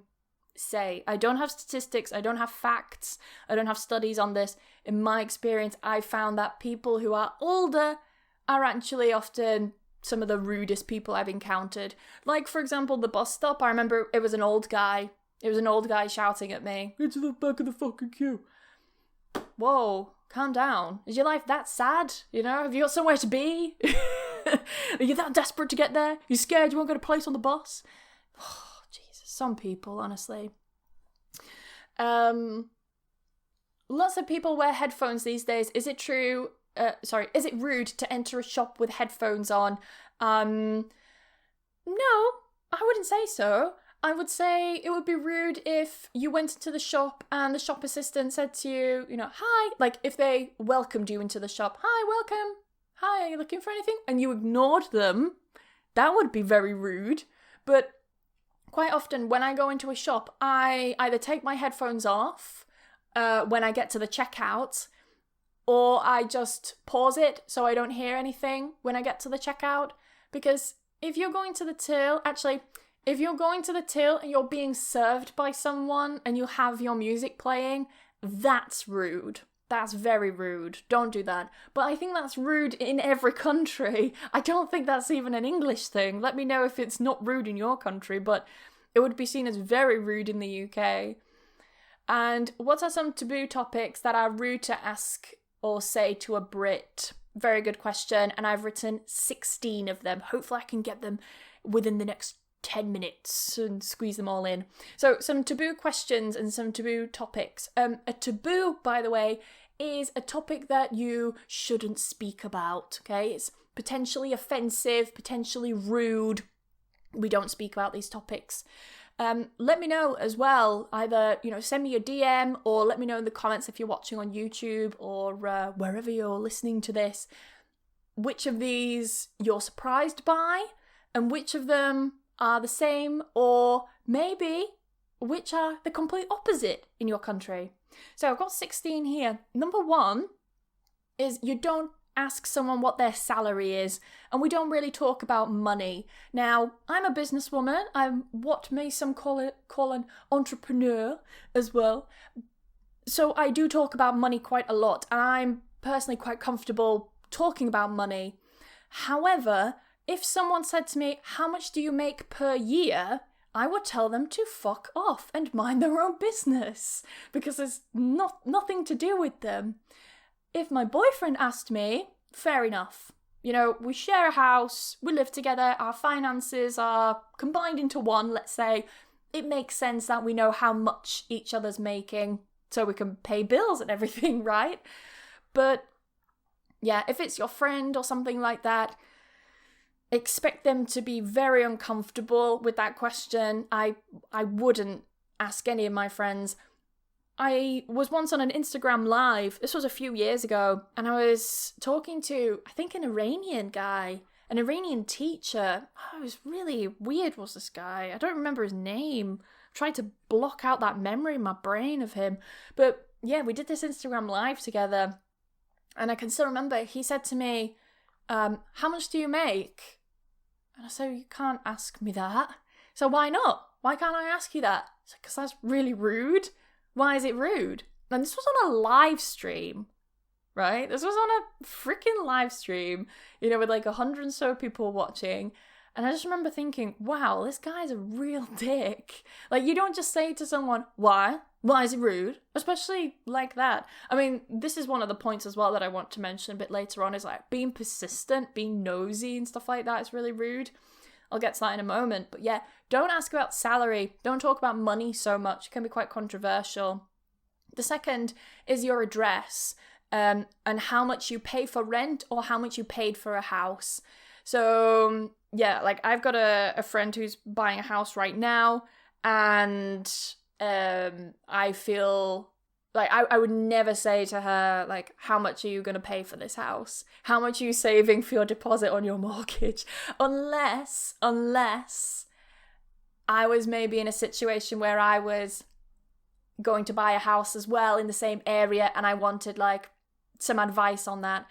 say. I don't have statistics, I don't have facts, I don't have studies on this. In my experience, I found that people who are older are actually often some of the rudest people I've encountered. Like, for example, the bus stop. I remember it was an old guy. It was an old guy shouting at me, "Get to the back of the fucking queue." Whoa, calm down. Is your life that sad? You know, have you got somewhere to be? Are you that desperate to get there? You scared you won't get a place on the bus? Oh, Jesus, some people, honestly. Lots of people wear headphones these days. Is it true? Is it rude to enter a shop with headphones on? No, I wouldn't say so. I would say it would be rude if you went into the shop and the shop assistant said to you, you know, "Hi," like if they welcomed you into the shop. "Hi, welcome. Hi, are you looking for anything?" And you ignored them. That would be very rude. But quite often when I go into a shop, I either take my headphones off when I get to the checkout, or I just pause it so I don't hear anything when I get to the checkout. Because if you're going to the till, if you're going to the till and you're being served by someone and you have your music playing, that's rude. That's very rude. Don't do that. But I think that's rude in every country. I don't think that's even an English thing. Let me know if it's not rude in your country, but it would be seen as very rude in the UK. And what are some taboo topics that are rude to ask or say to a Brit? Very good question. And I've written 16 of them. Hopefully I can get them within the next 10 minutes and squeeze them all in. So some taboo questions and some taboo topics. A taboo, by the way, is a topic that you shouldn't speak about, okay? It's potentially offensive, potentially rude. We don't speak about these topics. Let me know as well, either, you know, send me a DM or let me know in the comments if you're watching on YouTube or wherever you're listening to this, which of these you're surprised by and which of them are the same, or maybe which are the complete opposite in your country. So I've got 16 here. Number 1 is you don't ask someone what their salary is, and we don't really talk about money. Now, I'm a businesswoman. I'm what may some call an entrepreneur as well. So I do talk about money quite a lot, and I'm personally quite comfortable talking about money. However, if someone said to me, "How much do you make per year?" I would tell them to fuck off and mind their own business, because there's nothing to do with them. If my boyfriend asked me, fair enough. You know, we share a house, we live together, our finances are combined into one, let's say. It makes sense that we know how much each other's making so we can pay bills and everything, right? But yeah, if it's your friend or something like that, expect them to be very uncomfortable with that question. I wouldn't ask any of my friends. I was once on an Instagram live, this was a few years ago, and I was talking to, I think, an Iranian guy, an Iranian teacher. Oh, it was really weird, was this guy. I don't remember his name. I tried to block out that memory in my brain of him. But yeah, we did this Instagram live together, and I can still remember, he said to me, "How much do you make?" And I said, "You can't ask me that." So why not? Why can't I ask you that? Because that's really rude. Why is it rude? And this was on a live stream, right? This was on a freaking live stream, you know, with like 100 and so people watching. And I just remember thinking, wow, this guy's a real dick. Like, you don't just say to someone, "Why? Why is it rude?" Especially like that. I mean, this is one of the points as well that I want to mention a bit later on, is like being persistent, being nosy and stuff like that is really rude. I'll get to that in a moment. But yeah, don't ask about salary. Don't talk about money so much. It can be quite controversial. The second is your address, and how much you pay for rent or how much you paid for a house. So yeah, like I've got a friend who's buying a house right now, and I feel like I would never say to her, like, how much are you going to pay for this house? How much are you saving for your deposit on your mortgage? Unless I was maybe in a situation where I was going to buy a house as well in the same area and I wanted like some advice on that.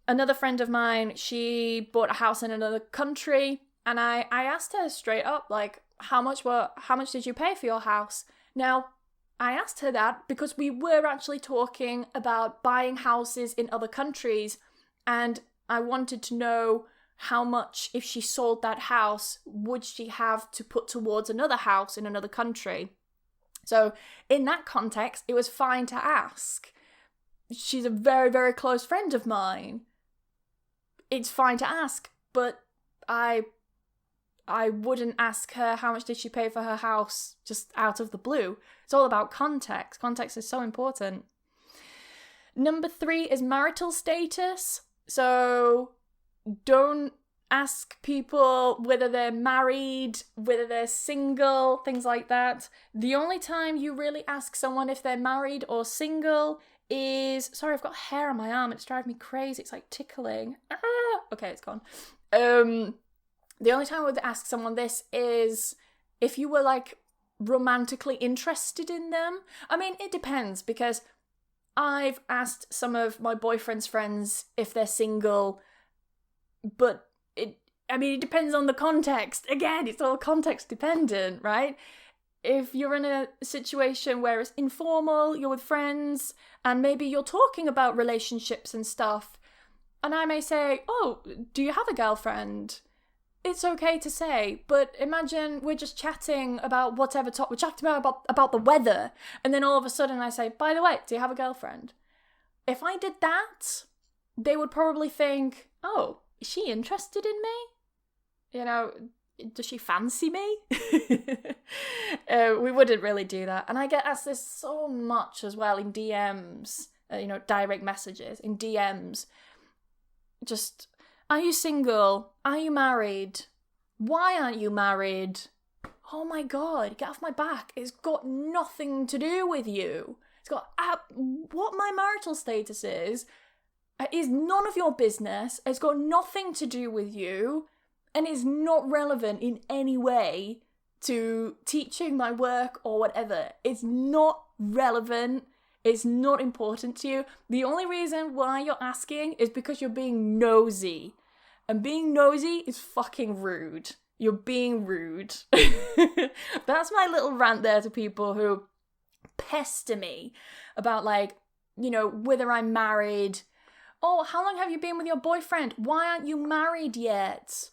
Another friend of mine, she bought a house in another country, and I asked her straight up, like, how much did you pay for your house? Now, I asked her that because we were actually talking about buying houses in other countries, and I wanted to know how much, if she sold that house, would she have to put towards another house in another country. So in that context, it was fine to ask. She's a very, very close friend of mine. It's fine to ask, but I wouldn't ask her how much did she pay for her house just out of the blue. It's all about context. Context is so important. Number 3 is marital status. So don't ask people whether they're married, whether they're single, things like that. The only time you really ask someone if they're married or single is... Sorry, I've got hair on my arm. It's driving me crazy. It's like tickling. Okay, it's gone. The only time I would ask someone this is if you were like romantically interested in them. I mean, it depends, because I've asked some of my boyfriend's friends if they're single, but it depends on the context. Again, it's all context dependent, right? If you're in a situation where it's informal, you're with friends, and maybe you're talking about relationships and stuff, and I may say, oh, do you have a girlfriend? It's okay to say, but imagine we're just chatting about whatever topic. We're chatting about the weather, and then all of a sudden I say, by the way, do you have a girlfriend? If I did that, they would probably think, oh, is she interested in me? You know, does she fancy me? We wouldn't really do that. And I get asked this so much as well in DMs, direct messages, in DMs. Just... Are you single? Are you married? Why aren't you married? Oh my God, get off my back. It's got nothing to do with you. It's got... what my marital status is none of your business. It's got nothing to do with you. And it's not relevant in any way to teaching my work or whatever. It's not relevant. It's not important to you. The only reason why you're asking is because you're being nosy. And being nosy is fucking rude. You're being rude. That's my little rant there to people who pester me about, like, whether I'm married. Oh, how long have you been with your boyfriend? Why aren't you married yet?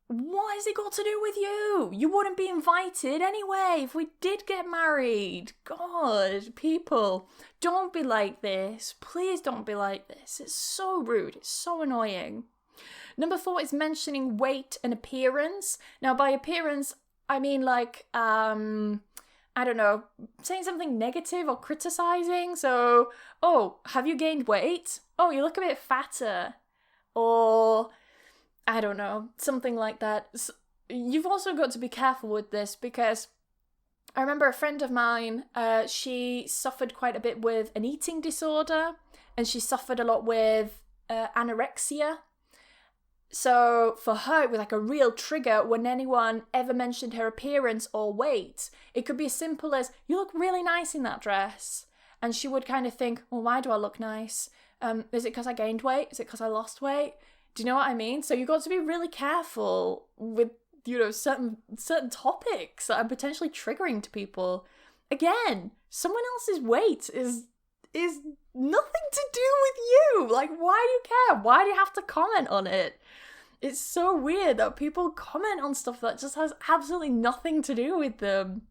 What has it got to do with you? You wouldn't be invited anyway if we did get married. God, people, don't be like this. Please don't be like this. It's so rude. It's so annoying. Number 4 is mentioning weight and appearance. Now, by appearance, I mean like, I don't know, saying something negative or criticizing. So, oh, have you gained weight? Oh, you look a bit fatter. Or... I don't know, something like that. So you've also got to be careful with this, because I remember a friend of mine, she suffered quite a bit with an eating disorder, and she suffered a lot with anorexia. So for her, it was like a real trigger when anyone ever mentioned her appearance or weight. It could be as simple as, you look really nice in that dress. And she would kind of think, well, why do I look nice? Is it because I gained weight? Is it because I lost weight? Do you know what I mean? So you've got to be really careful with, certain topics that are potentially triggering to people. Again, someone else's weight is nothing to do with you. Like, why do you care? Why do you have to comment on it? It's so weird that people comment on stuff that just has absolutely nothing to do with them.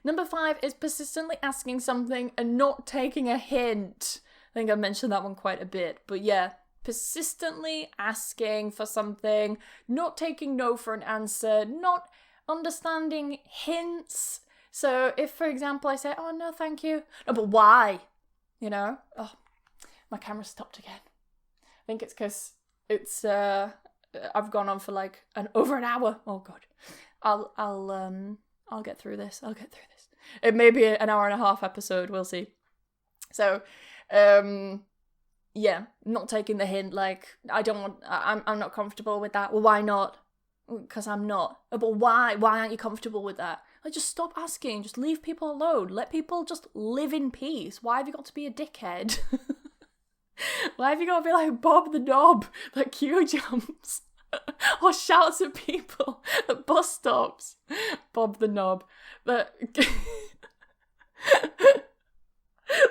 Number 5 is persistently asking something and not taking a hint. I think I mentioned that one quite a bit, but yeah. Persistently asking for something, not taking no for an answer, not understanding hints. So if, for example, I say, oh, no, thank you. No, but why? You know? Oh, my camera stopped again. I think it's because I've gone on for like over an hour. Oh, God. I'll get through this. It may be an hour and a half episode. We'll see. So, yeah, not taking the hint. Like, I'm not comfortable with that. Well, why not? Because I'm not. But why? Why aren't you comfortable with that? Like, just stop asking. Just leave people alone. Let people just live in peace. Why have you got to be a dickhead? Why have you got to be like Bob the Knob that queue jumps? Or shouts at people at bus stops? Bob the Knob. That's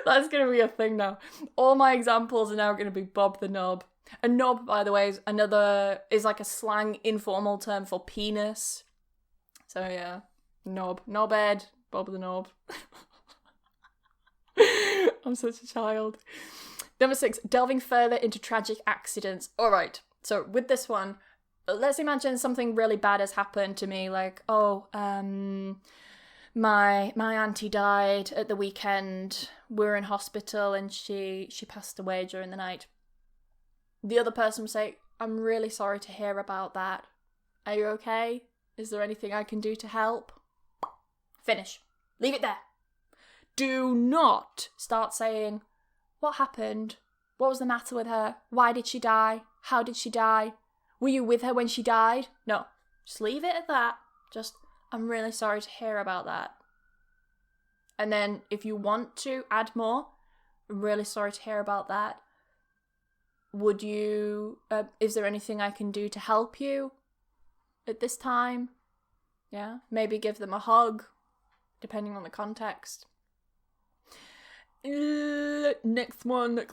going to be a thing now. All my examples are now going to be Bob the Knob. A knob, by the way, is like a slang informal term for penis. So yeah, knob. Knobhead, Bob the Knob. I'm such a child. Number 6, delving further into tragic accidents. Alright, so with this one, let's imagine something really bad has happened to me, like, my auntie died at the weekend, we're in hospital and she passed away during the night. The other person will say, I'm really sorry to hear about that. Are you okay? Is there anything I can do to help? Finish. Leave it there. Do not start saying, what happened? What was the matter with her? Why did she die? How did she die? Were you with her when she died? No. Just leave it at that. Just, I'm really sorry to hear about that. And then if you want to add more, I'm really sorry to hear about that. Would you, is there anything I can do to help you at this time? Yeah, maybe give them a hug, depending on the context. Next one.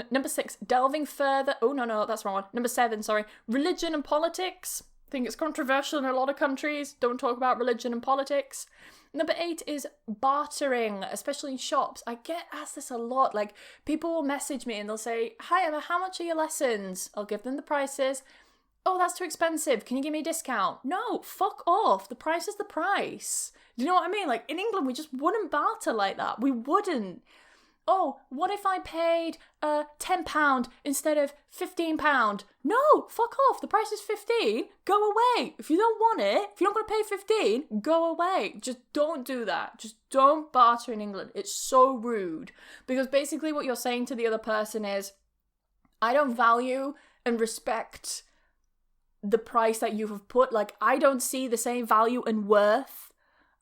Number 6, delving further. Oh, no, that's the wrong one. Number 7, sorry. Religion and politics. I think it's controversial in a lot of countries. Don't talk about religion and politics. Number 8 is bartering, especially in shops. I get asked this a lot. Like, people will message me and they'll say, hi Emma, how much are your lessons? I'll give them the prices. Oh, that's too expensive. Can you give me a discount? No, fuck off. The price is the price. Do you know what I mean? Like, in England, we just wouldn't barter like that. We wouldn't. Oh, what if I paid £10 instead of £15? No, fuck off. The price is 15. Go away. If you don't want it, if you're not going to pay 15, go away. Just don't do that. Just don't barter in England. It's so rude. Because basically what you're saying to the other person is, I don't value and respect the price that you have put. Like, I don't see the same value and worth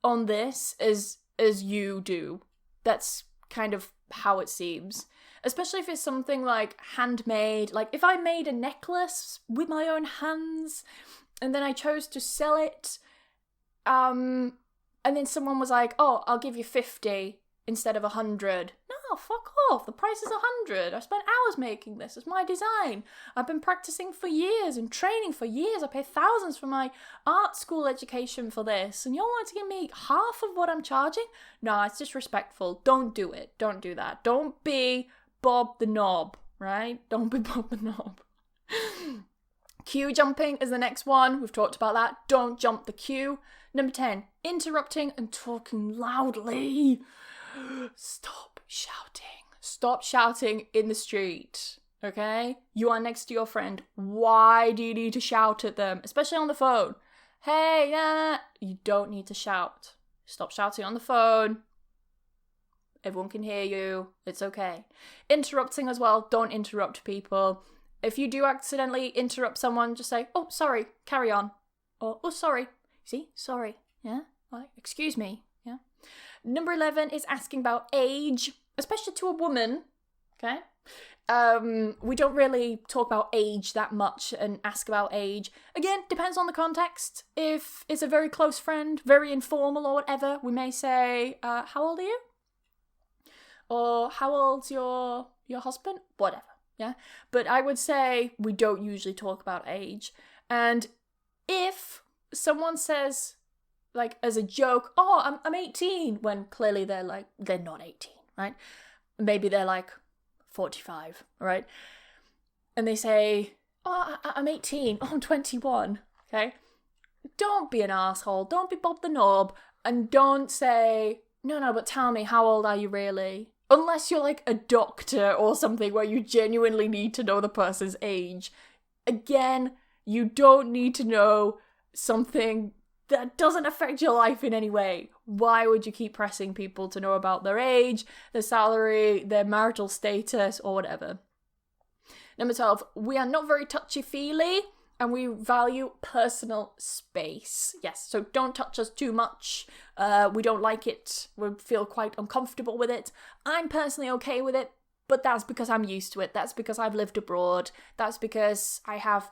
on this as you do. That's kind of how it seems, especially if it's something like handmade. Like, if I made a necklace with my own hands and then I chose to sell it, and then someone was like, oh, I'll give you 50 instead of 100. No, fuck off. The price is 100. I spent hours making this. It's my design. I've been practicing for years and training for years. I paid thousands for my art school education for this. And you all want to give me half of what I'm charging? No, it's disrespectful. Don't do it. Don't do that. Don't be Bob the Knob, right? Don't be Bob the Knob. Queue jumping is the next one. We've talked about that. Don't jump the queue. Number 10, interrupting and talking loudly. Stop shouting. Stop shouting in the street, okay? You are next to your friend. Why do you need to shout at them? Especially on the phone. Hey, you don't need to shout. Stop shouting on the phone. Everyone can hear you. It's okay. Interrupting as well. Don't interrupt people. If you do accidentally interrupt someone, just say, oh, sorry, carry on. Or, oh, sorry. See? Sorry. Yeah? Like, excuse me. Yeah? Number 11 is asking about age, especially to a woman. Okay? We don't really talk about age that much and ask about age. Again, depends on the context. If it's a very close friend, very informal or whatever, we may say, how old are you? Or how old's your husband? Whatever. Yeah? But I would say we don't usually talk about age. And if someone says, like, as a joke, oh, I'm 18, when clearly they're not 18, right? Maybe they're like 45, right? And they say, oh, I'm 18, oh, I'm 21, okay? Don't be an asshole. Don't be Bob the Knob. And don't say, no, but tell me, how old are you really? Unless you're like a doctor or something where you genuinely need to know the person's age. Again, you don't need to know something that doesn't affect your life in any way. Why would you keep pressing people to know about their age, their salary, their marital status, or whatever? Number 12, we are not very touchy-feely and we value personal space. Yes, so don't touch us too much. We don't like it. We feel quite uncomfortable with it. I'm personally okay with it, but that's because I'm used to it. That's because I've lived abroad. That's because I have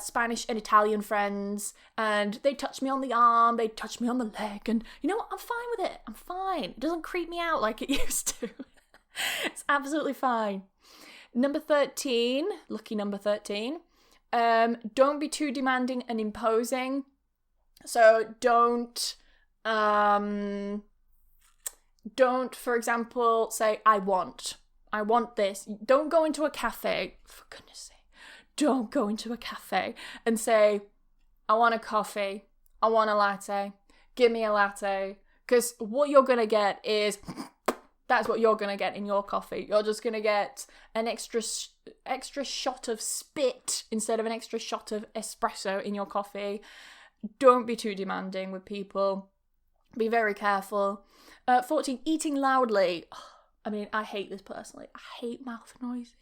Spanish and Italian friends, and they touch me on the arm, they touch me on the leg, and you know what? I'm fine with it. I'm fine. It doesn't creep me out like it used to. It's absolutely fine. Number 13, lucky number 13. Don't be too demanding and imposing. So don't, for example, say, I want this. Don't go into a cafe, for goodness sake. Don't go into a cafe and say, I want a coffee, I want a latte, give me a latte. Because what you're going to get is, that's what you're going to get in your coffee. You're just going to get an extra shot of spit instead of an extra shot of espresso in your coffee. Don't be too demanding with people. Be very careful. 14, eating loudly. I mean, I hate this personally. I hate mouth noises.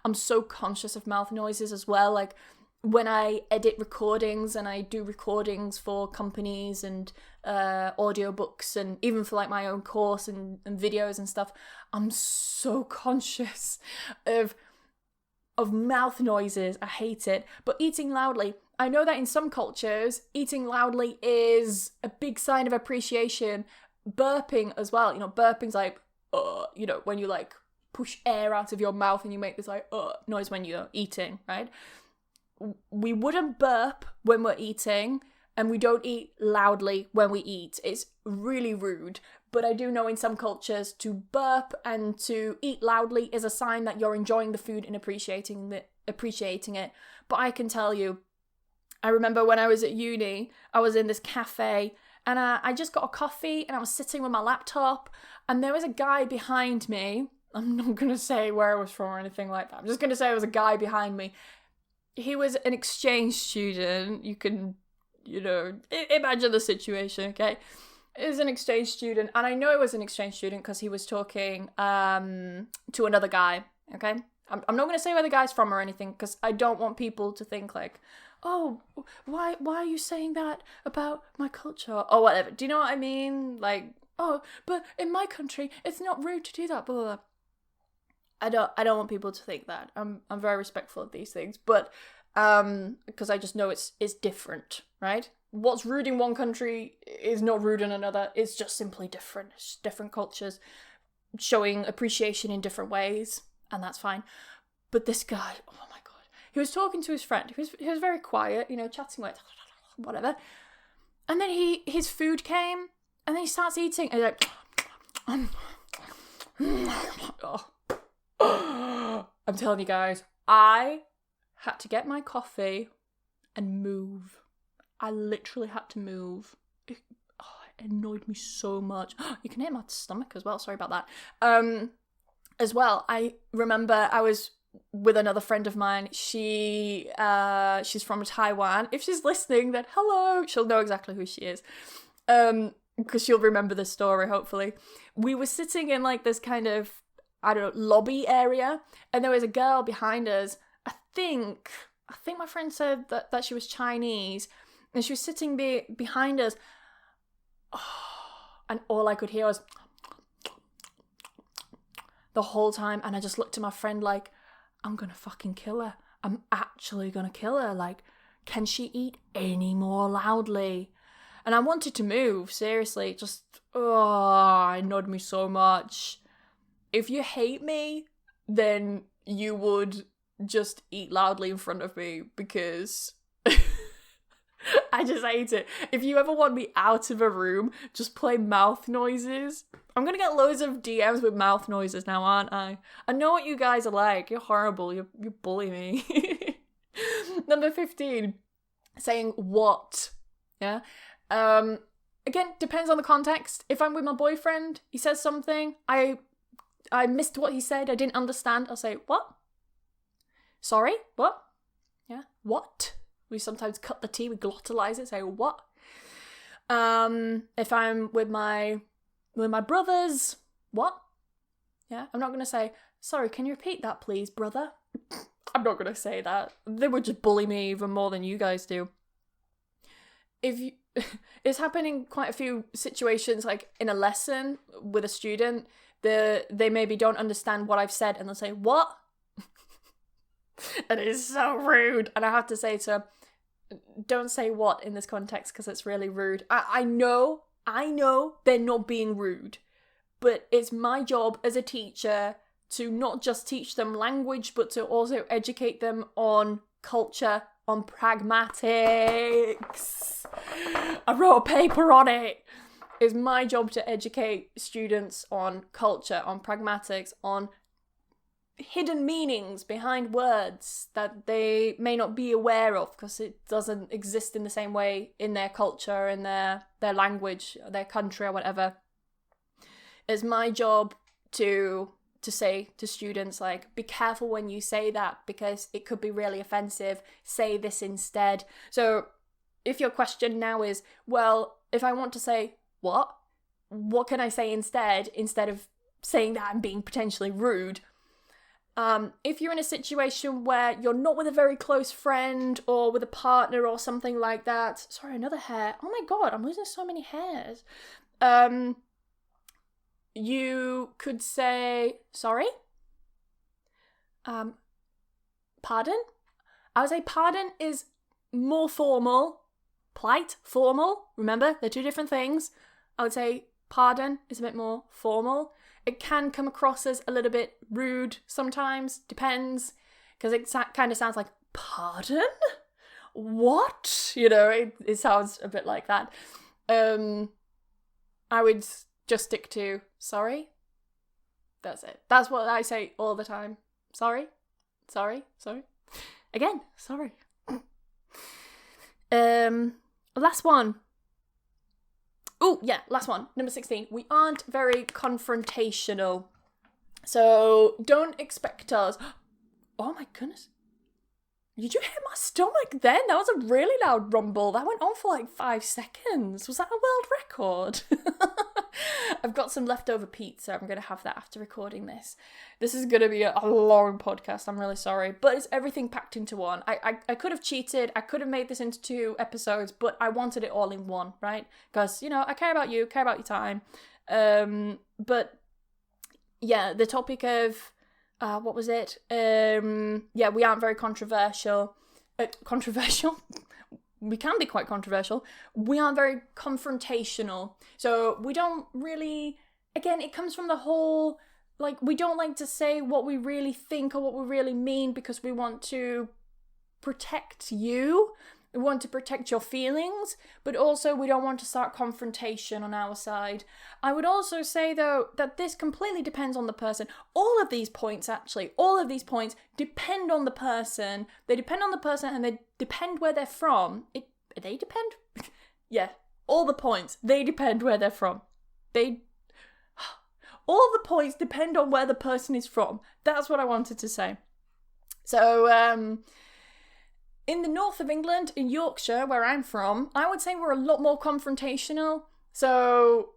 I'm so conscious of mouth noises as well. Like, when I edit recordings and I do recordings for companies and audiobooks and even for like my own course and videos and stuff, I'm so conscious of mouth noises. I hate it. But eating loudly, I know that in some cultures, eating loudly is a big sign of appreciation. Burping as well. You know, burping's like, you know, when you like push air out of your mouth and you make this like noise when you're eating, right? We wouldn't burp when we're eating, and we don't eat loudly when we eat. It's really rude. But I do know in some cultures to burp and to eat loudly is a sign that you're enjoying the food and appreciating it. But I can tell you, I remember when I was at uni, I was in this cafe and I just got a coffee and I was sitting with my laptop and there was a guy behind me. I'm not going to say where I was from or anything like that. I'm just going to say it was a guy behind me. He was an exchange student. You can, you know, imagine the situation, okay? He was an exchange student, and I know he was an exchange student because he was talking to another guy, okay? I'm not going to say where the guy's from or anything because I don't want people to think like, oh, why are you saying that about my culture or whatever? Do you know what I mean? Like, oh, but in my country, it's not rude to do that, blah, blah, blah. I don't want people to think that. I'm very respectful of these things, but because I just know it's different, right? What's rude in one country is not rude in another. It's just simply different. It's just different cultures showing appreciation in different ways, and that's fine. But this guy, oh my god, he was talking to his friend. He was very quiet, you know, chatting with whatever. And then his food came, and then he starts eating, and he's like, oh. I'm telling you guys, I had to get my coffee and move. I literally had to move. It annoyed me so much. You can hear my stomach as well. Sorry about that. As well, I remember I was with another friend of mine. She's from Taiwan. If she's listening, then hello. She'll know exactly who she is. Because she'll remember the story, hopefully. We were sitting in like this kind of, I don't know, lobby area, and there was a girl behind us. I think my friend said that she was Chinese, and she was sitting behind us, and all I could hear was the whole time, and I just looked at my friend like, I'm gonna fucking kill her. I'm actually gonna kill her. Like, can she eat any more loudly? And I wanted to move, seriously, it annoyed me so much. If you hate me, then you would just eat loudly in front of me because I just hate it. If you ever want me out of a room, just play mouth noises. I'm going to get loads of DMs with mouth noises now, aren't I? I know what you guys are like. You're horrible. You bully me. Number 15, saying what. Yeah. again, depends on the context. If I'm with my boyfriend, he says something, I missed what he said, I didn't understand, I'll say, what? Sorry? What? Yeah, what? We sometimes cut the T, we glottalize it, say, what? If I'm with my brothers, what? Yeah, I'm not going to say, sorry, can you repeat that please, brother? I'm not going to say that. They would just bully me even more than you guys do. It's happening quite a few situations, like in a lesson with a student, they maybe don't understand what I've said and they'll say, what? And it is so rude. And I have to say to her, don't say what in this context because it's really rude. I know they're not being rude, but it's my job as a teacher to not just teach them language, but to also educate them on culture, on pragmatics. I wrote a paper on it. It's my job to educate students on culture, on pragmatics, on hidden meanings behind words that they may not be aware of because it doesn't exist in the same way in their culture, in their language, their country or whatever. It's my job to say to students, like, be careful when you say that because it could be really offensive. Say this instead. So if your question now is, well, if I want to say what can I say instead of saying that and being potentially rude? If you're in a situation where you're not with a very close friend or with a partner or something like that. Sorry, another hair. Oh my god, I'm losing so many hairs. You could say, sorry? Pardon? I would say pardon is more formal. Polite, formal. Remember, they're two different things. I would say pardon is a bit more formal. It can come across as a little bit rude sometimes, depends, because it kind of sounds like, pardon? What? You know, it sounds a bit like that. I would just stick to, sorry. That's it. That's what I say all the time. Sorry. Again, sorry. Last one. Oh, yeah, last one. Number 16. We aren't very confrontational. So don't expect us... Oh my goodness. Did you hit my stomach then? That was a really loud rumble. That went on for like 5 seconds. Was that a world record? I've got some leftover pizza. I'm going to have that after recording this. This is going to be a long podcast. I'm really sorry. But it's everything packed into one. I could have cheated. I could have made this into 2 episodes, but I wanted it all in one, right? Because, you know, I care about you, care about your time. But yeah, the topic of... what was it? Yeah, we aren't very controversial. Controversial? We can be quite controversial. We aren't very confrontational. So we don't really... Again, it comes from the whole... Like, we don't like to say what we really think or what we really mean because we want to protect you. We want to protect your feelings, but also we don't want to start confrontation on our side. I would also say, though, that this completely depends on the person. All of these points depend on the person. They depend on the person and they depend where they're from. They depend? Yeah, all the points. They depend where they're from. All the points depend on where the person is from. That's what I wanted to say. So, in the north of England, in Yorkshire, where I'm from, I would say we're a lot more confrontational. So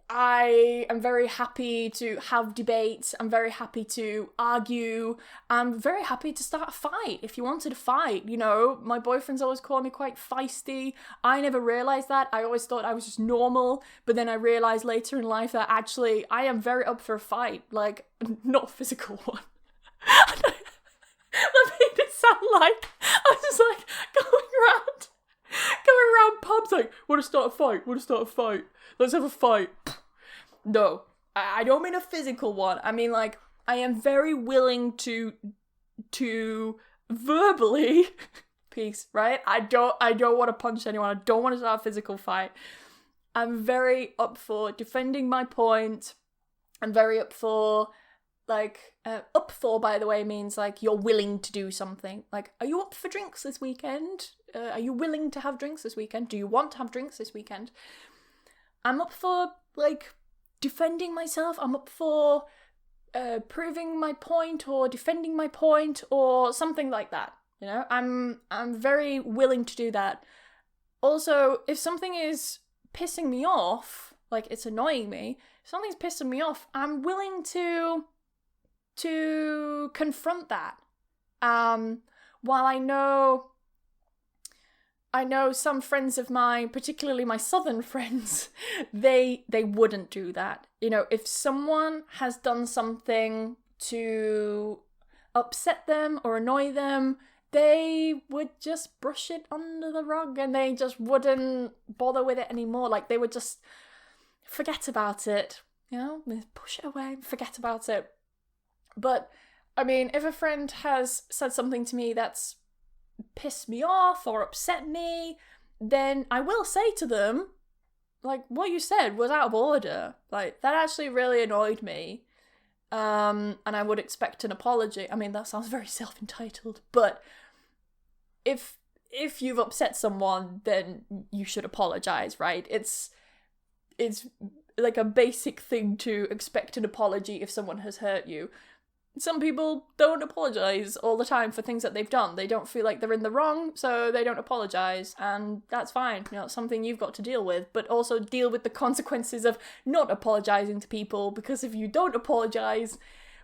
I am very happy to have debates. I'm very happy to argue. I'm very happy to start a fight if you wanted a fight. You know, my boyfriend's always called me quite feisty. I never realised that. I always thought I was just normal. But then I realised later in life that actually I am very up for a fight. Like, not a physical one. That made it sound like I was just like going around pubs like, want to start a fight, let's have a fight. No, I don't mean a physical one. I mean, like, I am very willing to verbally peace, right? I don't want to punch anyone. I don't want to start a physical fight. I'm very up for defending my point. I'm very up for... Like, up for, by the way, means, like, you're willing to do something. Like, are you up for drinks this weekend? Are you willing to have drinks this weekend? Do you want to have drinks this weekend? I'm up for, like, defending myself. I'm up for proving my point or defending my point or something like that. You know, I'm very willing to do that. Also, if something is pissing me off, like it's annoying me, if something's pissing me off, I'm willing to confront that. While I know some friends of mine, particularly my southern friends, they wouldn't do that. You know, if someone has done something to upset them or annoy them, they would just brush it under the rug and they just wouldn't bother with it anymore. Like, they would just forget about it, you know, push it away, forget about it. But, I mean, if a friend has said something to me that's pissed me off or upset me, then I will say to them, like, what you said was out of order. Like, that actually really annoyed me. And I would expect an apology. I mean, that sounds very self-entitled, but if you've upset someone, then you should apologize, right? It's like a basic thing to expect an apology if someone has hurt you. Some people don't apologize all the time for things that they've done. They don't feel like they're in the wrong, so they don't apologize, and that's fine. You know, it's something you've got to deal with, but also deal with the consequences of not apologizing to people, because if you don't apologize,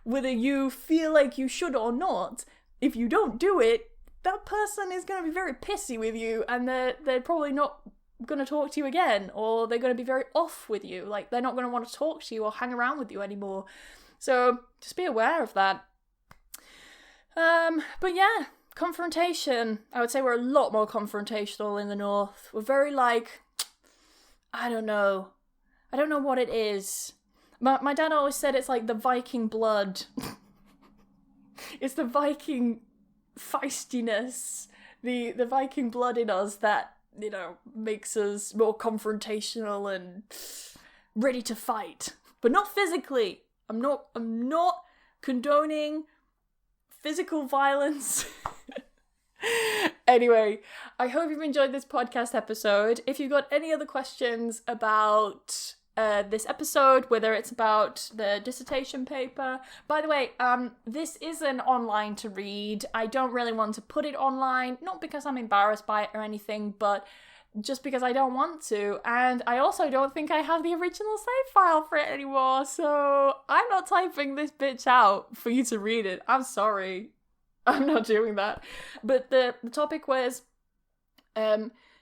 whether you feel like you should or not, if you don't do it, that person is going to be very pissy with you, and they're probably not going to talk to you again, or they're going to be very off with you. Like, they're not going to want to talk to you or hang around with you anymore. So just be aware of that. But yeah, confrontation. I would say we're a lot more confrontational in the North. We're very like, I don't know what it is. My dad always said it's like the Viking blood. It's the Viking feistiness, the Viking blood in us that, you know, makes us more confrontational and ready to fight. But not physically. I'm not condoning physical violence. Anyway, I hope you've enjoyed this podcast episode. If you've got any other questions about this episode, whether it's about the dissertation paper. By the way, this isn't online to read. I don't really want to put it online, not because I'm embarrassed by it or anything, but just because I don't want to, and I also don't think I have the original save file for it anymore, so I'm not typing this bitch out for you to read it. I'm sorry. I'm not doing that. But the topic was,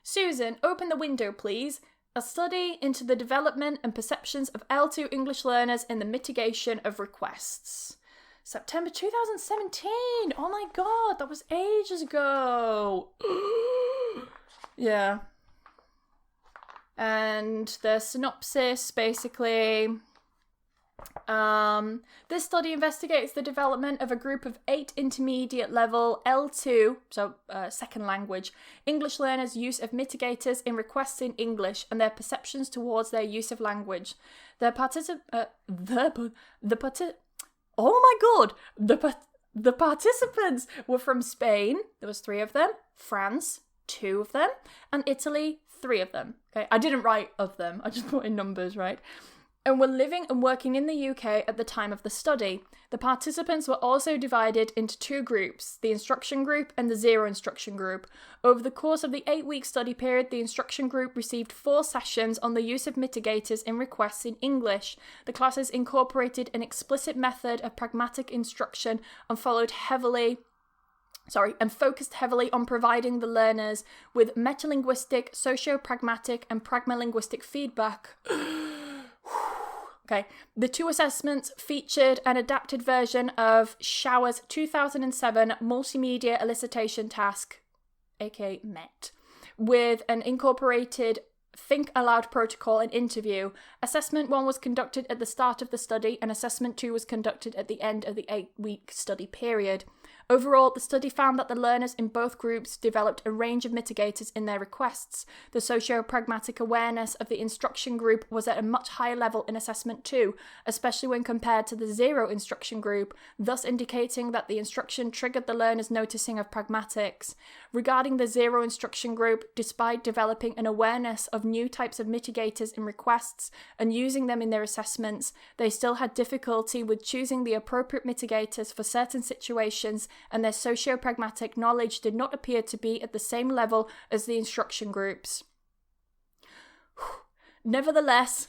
Susan, open the window, please. A study into the development and perceptions of L2 English learners in the mitigation of requests. September 2017! Oh my god, that was ages ago! Yeah. And the synopsis, basically, this study investigates the development of a group of 8 intermediate level L2, so second language, English learners' use of mitigators in requests in English and their perceptions towards their use of language. The participants were from Spain, there was 3 of them, France, 2 of them, and Italy, 3 of them. Okay, I didn't write of them, I just put in numbers, right? And were living and working in the UK at the time of the study. The participants were also divided into 2 groups, the instruction group and the zero instruction group. Over the course of the 8-week study period, the instruction group received 4 sessions on the use of mitigators in requests in English. The classes incorporated an explicit method of pragmatic instruction and focused heavily on providing the learners with metalinguistic, socio-pragmatic, and pragmalinguistic feedback. Okay, the 2 assessments featured an adapted version of Shower's 2007 multimedia elicitation task, aka MET, with an incorporated Think Aloud protocol and interview. Assessment 1 was conducted at the start of the study, and Assessment 2 was conducted at the end of the 8-week study period. Overall, the study found that the learners in both groups developed a range of mitigators in their requests. The socio-pragmatic awareness of the instruction group was at a much higher level in assessment 2, especially when compared to the zero instruction group, thus indicating that the instruction triggered the learners' noticing of pragmatics. Regarding the zero instruction group, despite developing an awareness of new types of mitigators in requests and using them in their assessments, they still had difficulty with choosing the appropriate mitigators for certain situations, and their socio-pragmatic knowledge did not appear to be at the same level as the instruction groups. Nevertheless,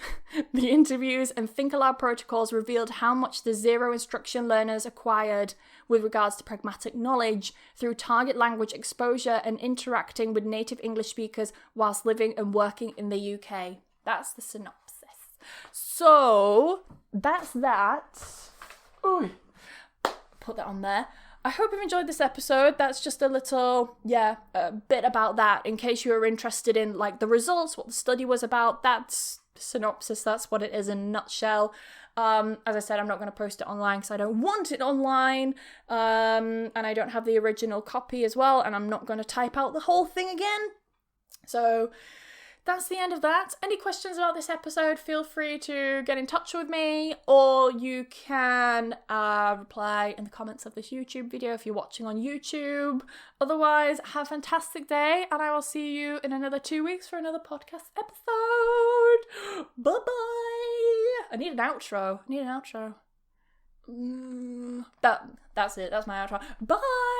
the interviews and Think Aloud protocols revealed how much the zero instruction learners acquired with regards to pragmatic knowledge through target language exposure and interacting with native English speakers whilst living and working in the UK. That's the synopsis. So, that's that. Ooh, put that on there. I hope you've enjoyed this episode. That's just a little, a bit about that in case you were interested in like the results, what the study was about. That's the synopsis. That's what it is in a nutshell. As I said, I'm not going to post it online because I don't want it online. And I don't have the original copy as well. And I'm not going to type out the whole thing again. So that's the end of that. Any questions about this episode, feel free to get in touch with me, or you can reply in the comments of this YouTube video if you're watching on YouTube. Otherwise, have a fantastic day, and I will see you in another 2 weeks for another podcast episode. Bye-bye. I need an outro. That's it. That's my outro. Bye.